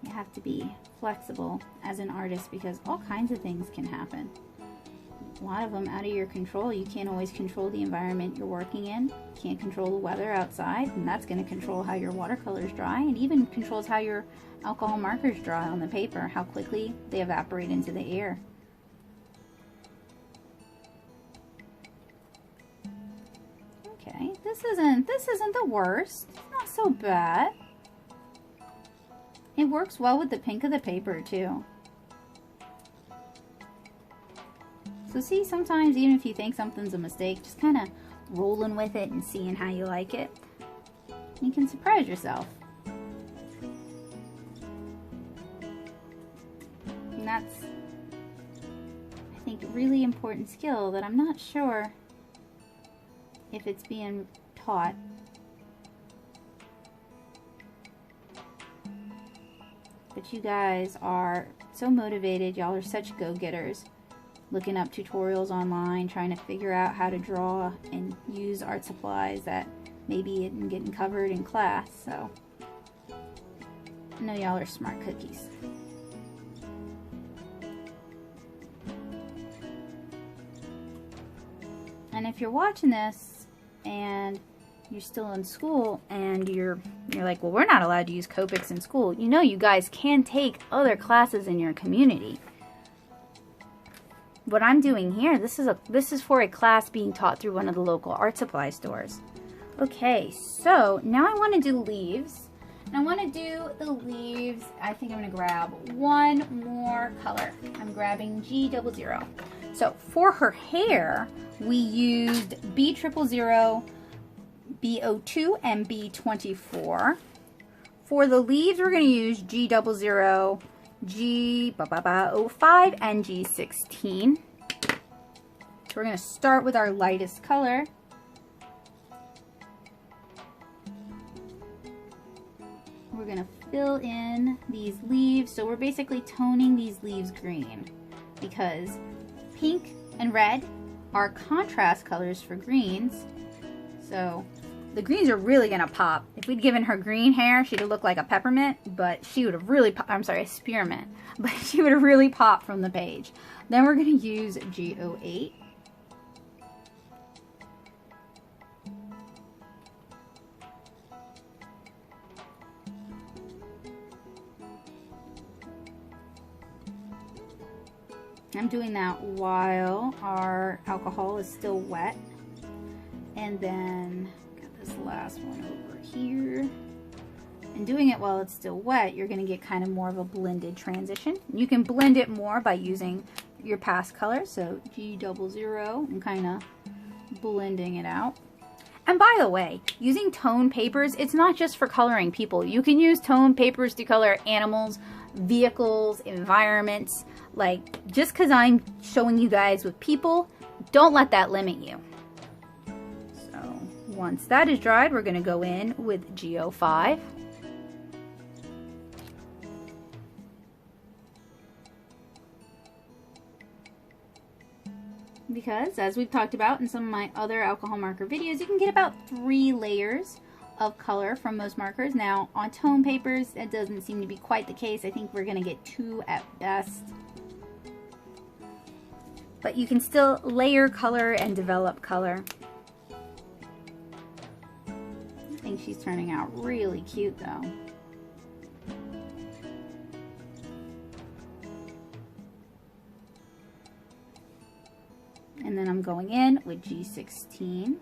You have to be flexible as an artist because all kinds of things can happen. A lot of them out of your control. You can't always control the environment you're working in. You can't control the weather outside, and that's going to control how your watercolors dry, and even controls how your alcohol markers dry on the paper, how quickly they evaporate into the air. Okay, this isn't the worst. It's not so bad. It works well with the pink of the paper too. So see, sometimes even if you think something's a mistake, just kind of rolling with it and seeing how you like it, you can surprise yourself. And that's, I think, a really important skill that I'm not sure if it's being taught. But you guys are so motivated. Y'all are such go-getters. Looking up tutorials online, trying to figure out how to draw and use art supplies that maybe isn't getting covered in class. So I know y'all are smart cookies. And if you're watching this and you're still in school and you're like, well, we're not allowed to use Copics in school. You know, you guys can take other classes in your community. What I'm doing here, this is for a class being taught through one of the local art supply stores. Okay, so now I want to do leaves. And I want to do the leaves, I think I'm going to grab one more color. I'm grabbing G00. So for her hair, we used B000, B02, and B24. For the leaves, we're going to use G00, G05, and G16. So we're going to start with our lightest color. We're going to fill in these leaves. So we're basically toning these leaves green because pink and red are contrast colors for greens. So the greens are really going to pop. If we'd given her green hair, she'd have looked like a peppermint, but she would have really I'm sorry, a spearmint, but she would have really popped from the page. Then we're going to use G08. I'm doing that while our alcohol is still wet. And then got this last one over here. And doing it while it's still wet, you're going to get kind of more of a blended transition. You can blend it more by using your past color. So G00 and kind of blending it out. And by the way, using tone papers, it's not just for coloring people. You can use tone papers to color animals, vehicles, environments. Like, just because I'm showing you guys with people, don't let that limit you. So once that is dried, we're going to go in with G05. Because, as we've talked about in some of my other alcohol marker videos, you can get about 3 layers of color from most markers. Now, on tone papers, that doesn't seem to be quite the case. I think we're going to get 2 at best. But you can still layer color and develop color. I think she's turning out really cute, though. And then I'm going in with G16.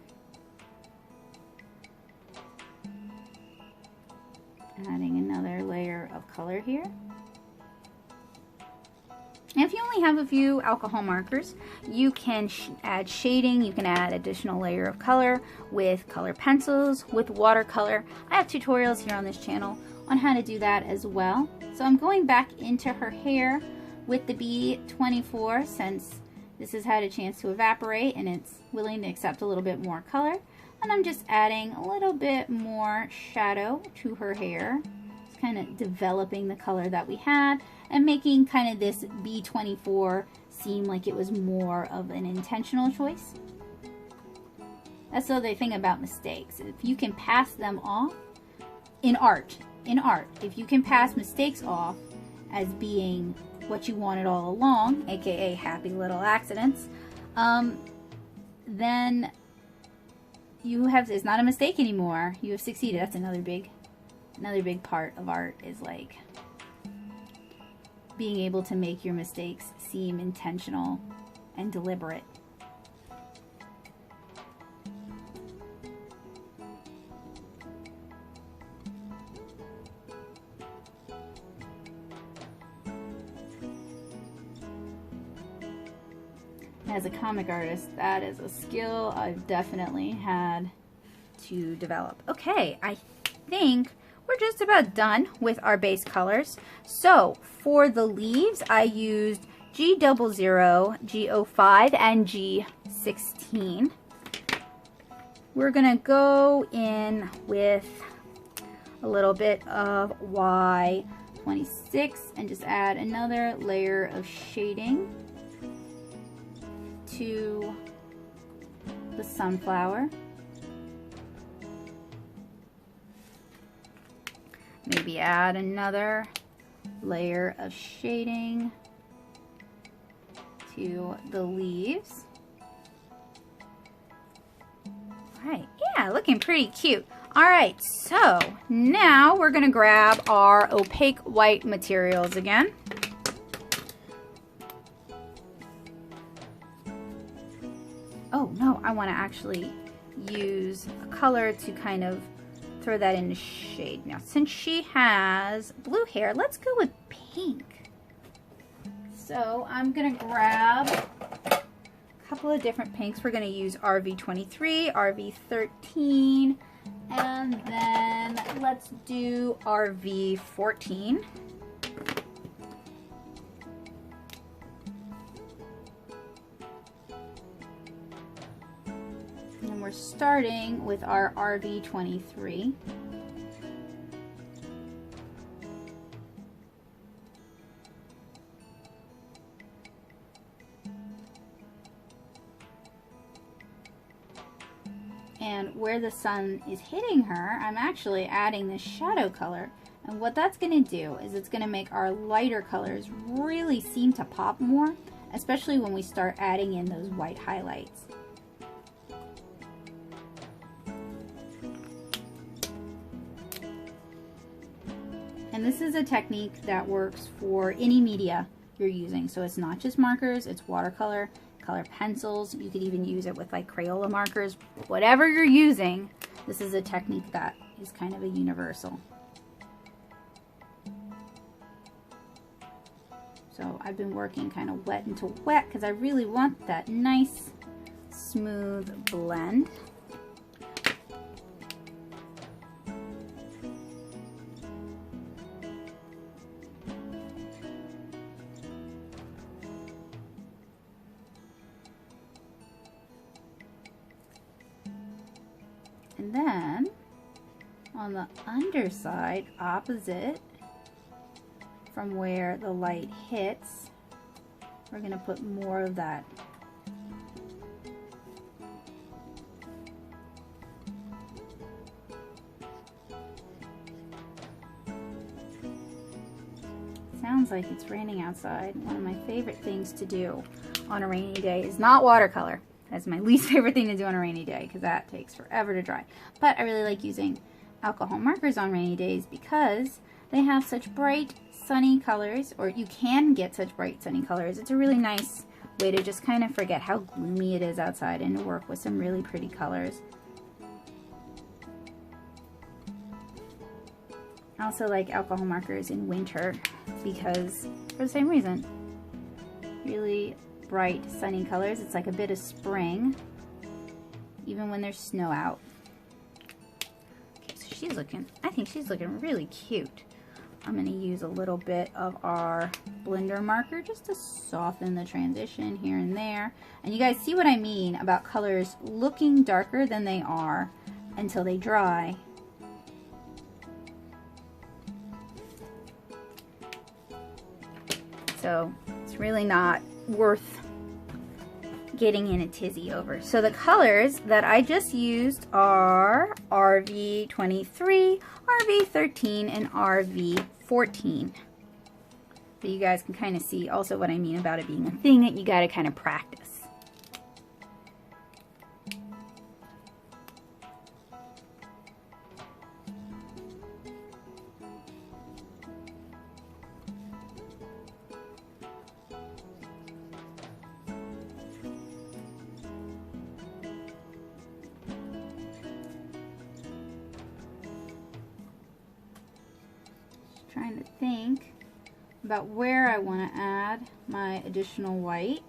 Adding another layer of color here. And if you only have a few alcohol markers, you can add shading. You can add additional layer of color with color pencils, with watercolor. I have tutorials here on this channel on how to do that as well. So I'm going back into her hair with the B24, since this has had a chance to evaporate and it's willing to accept a little bit more color. And I'm just adding a little bit more shadow to her hair. Just kind of developing the color that we had and making kind of this B24 seem like it was more of an intentional choice. That's the other thing about mistakes. If you can pass them off in art, if you can pass mistakes off as being what you wanted all along, aka happy little accidents, then you have, it's not a mistake anymore. You have succeeded. That's another big part of art, is like being able to make your mistakes seem intentional and deliberate. As a comic artist, that is a skill I've definitely had to develop. Okay, I think we're just about done with our base colors. So for the leaves, I used G00, G05, and G16. We're gonna go in with a little bit of Y26 and just add another layer of shading to the sunflower. Maybe add another layer of shading to the leaves. All right, yeah, looking pretty cute. All right, so now we're gonna grab our opaque white materials again. Oh no, I want to actually use a color to kind of throw that into shade. Now, since she has blue hair, let's go with pink. So I'm going to grab a couple of different pinks. We're going to use RV23, RV13, and then let's do RV14. And we're starting with our RV23. And where the sun is hitting her, I'm actually adding this shadow color. And what that's going to do is it's going to make our lighter colors really seem to pop more, especially when we start adding in those white highlights. And this is a technique that works for any media you're using. So it's not just markers, it's watercolor, color pencils. You could even use it with like Crayola markers. Whatever you're using, this is a technique that is kind of a universal. So I've been working kind of wet into wet because I really want that nice, smooth blend. And then on the underside, opposite from where the light hits, we're going to put more of that. Sounds like it's raining outside. One of my favorite things to do on a rainy day is not watercolor. That's my least favorite thing to do on a rainy day because that takes forever to dry. But I really like using alcohol markers on rainy days because they have such bright, sunny colors, or you can get such bright, sunny colors. It's a really nice way to just kind of forget how gloomy it is outside and to work with some really pretty colors. I also like alcohol markers in winter because, for the same reason, really bright, sunny colors. It's like a bit of spring, even when there's snow out. Okay, so she's looking, I think she's looking really cute. I'm going to use a little bit of our blender marker just to soften the transition here and there. And you guys see what I mean about colors looking darker than they are until they dry. So it's really not worth getting in a tizzy over. So the colors that I just used are RV23, RV13, and RV14. So you guys can kind of see also what I mean about it being a thing that you got to kind of practice. Trying to think about where I want to add my additional white.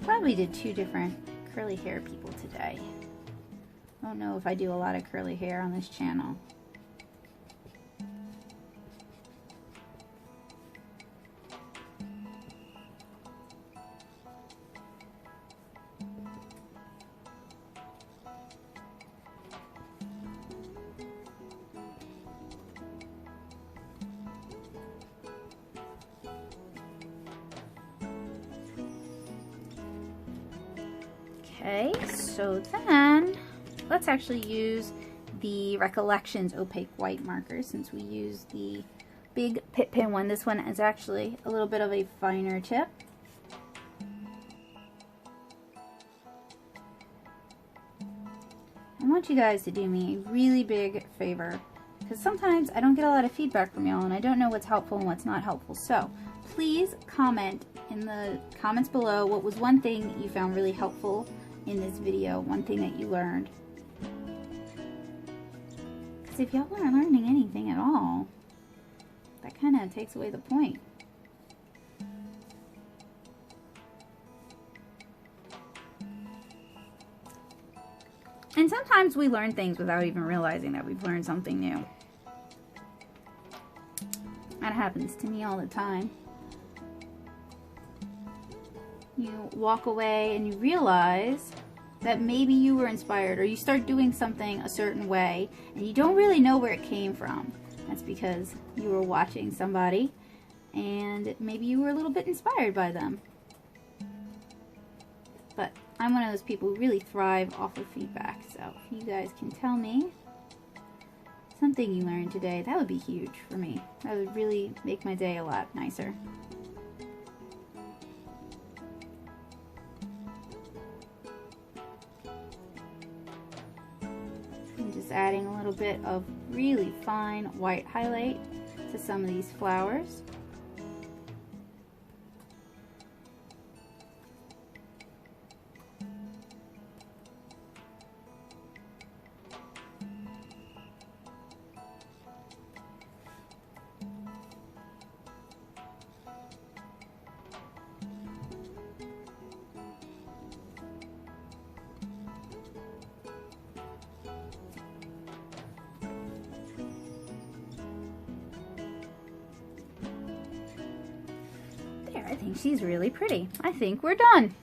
Probably did two different curly hair people today. I don't know if I do a lot of curly hair on this channel. Okay, so then let's actually use the Recollections opaque white marker since we use the big pit pin one. This one is actually a little bit of a finer tip. I want you guys to do me a really big favor because sometimes I don't get a lot of feedback from y'all and I don't know what's helpful and what's not helpful. So please comment in the comments below what was one thing that you found really helpful in this video, one thing that you learned. Because if y'all aren't learning anything at all, that kind of takes away the point. And sometimes we learn things without even realizing that we've learned something new. That happens to me all the time. You walk away and you realize that maybe you were inspired, or you start doing something a certain way and you don't really know where it came from. That's because you were watching somebody and maybe you were a little bit inspired by them. But I'm one of those people who really thrive off of feedback, so if you guys can tell me something you learned today, that would be huge for me. That would really make my day a lot nicer. Adding a little bit of really fine white highlight to some of these flowers. I think she's really pretty. I think we're done.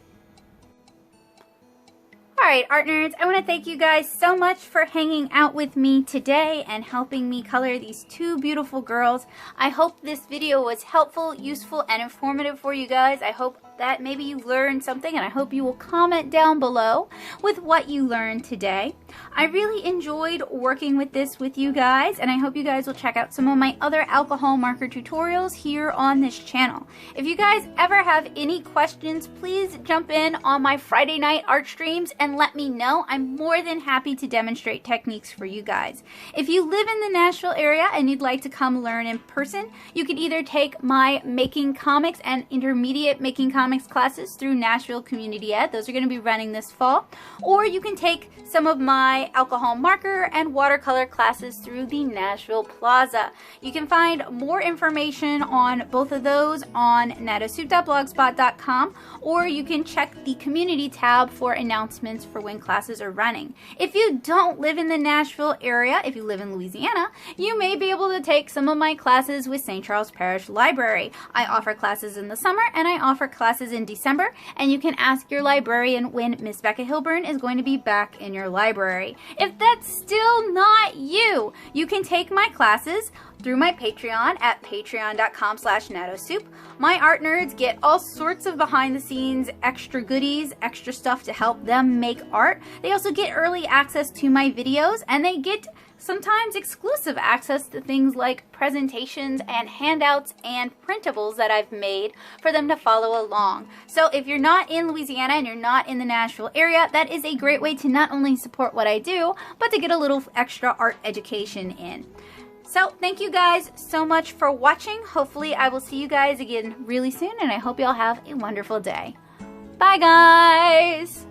Alright, art nerds, I want to thank you guys so much for hanging out with me today and helping me color these two beautiful girls. I hope this video was helpful, useful, and informative for you guys. I hope that maybe you learned something, and I hope you will comment down below with what you learned today. I really enjoyed working with this with you guys, and I hope you guys will check out some of my other alcohol marker tutorials here on this channel. If you guys ever have any questions, please jump in on my Friday night art streams and let me know. I'm more than happy to demonstrate techniques for you guys. If you live in the Nashville area and you'd like to come learn in person, you can either take my Making Comics and Intermediate Making Comics classes through Nashville Community Ed. Those are going to be running this fall. Or you can take some of my alcohol marker and watercolor classes through the Nashville Plaza. You can find more information on both of those on natosoup.blogspot.com, or you can check the community tab for announcements for when classes are running. If you don't live in the Nashville area, if you live in Louisiana, you may be able to take some of my classes with St. Charles Parish Library. I offer classes in the summer and I offer classes in December, and you can ask your librarian when Miss Becca Hilburn is going to be back in your library. If that's still not you, you can take my classes through my Patreon at patreon.com/natosoup. My art nerds get all sorts of behind the scenes extra goodies, extra stuff to help them make art. They also get early access to my videos, and they get sometimes exclusive access to things like presentations and handouts and printables that I've made for them to follow along. So if you're not in Louisiana and you're not in the Nashville area, that is a great way to not only support what I do, but to get a little extra art education in. So thank you guys so much for watching. Hopefully I will see you guys again really soon, and I hope you all have a wonderful day. Bye guys!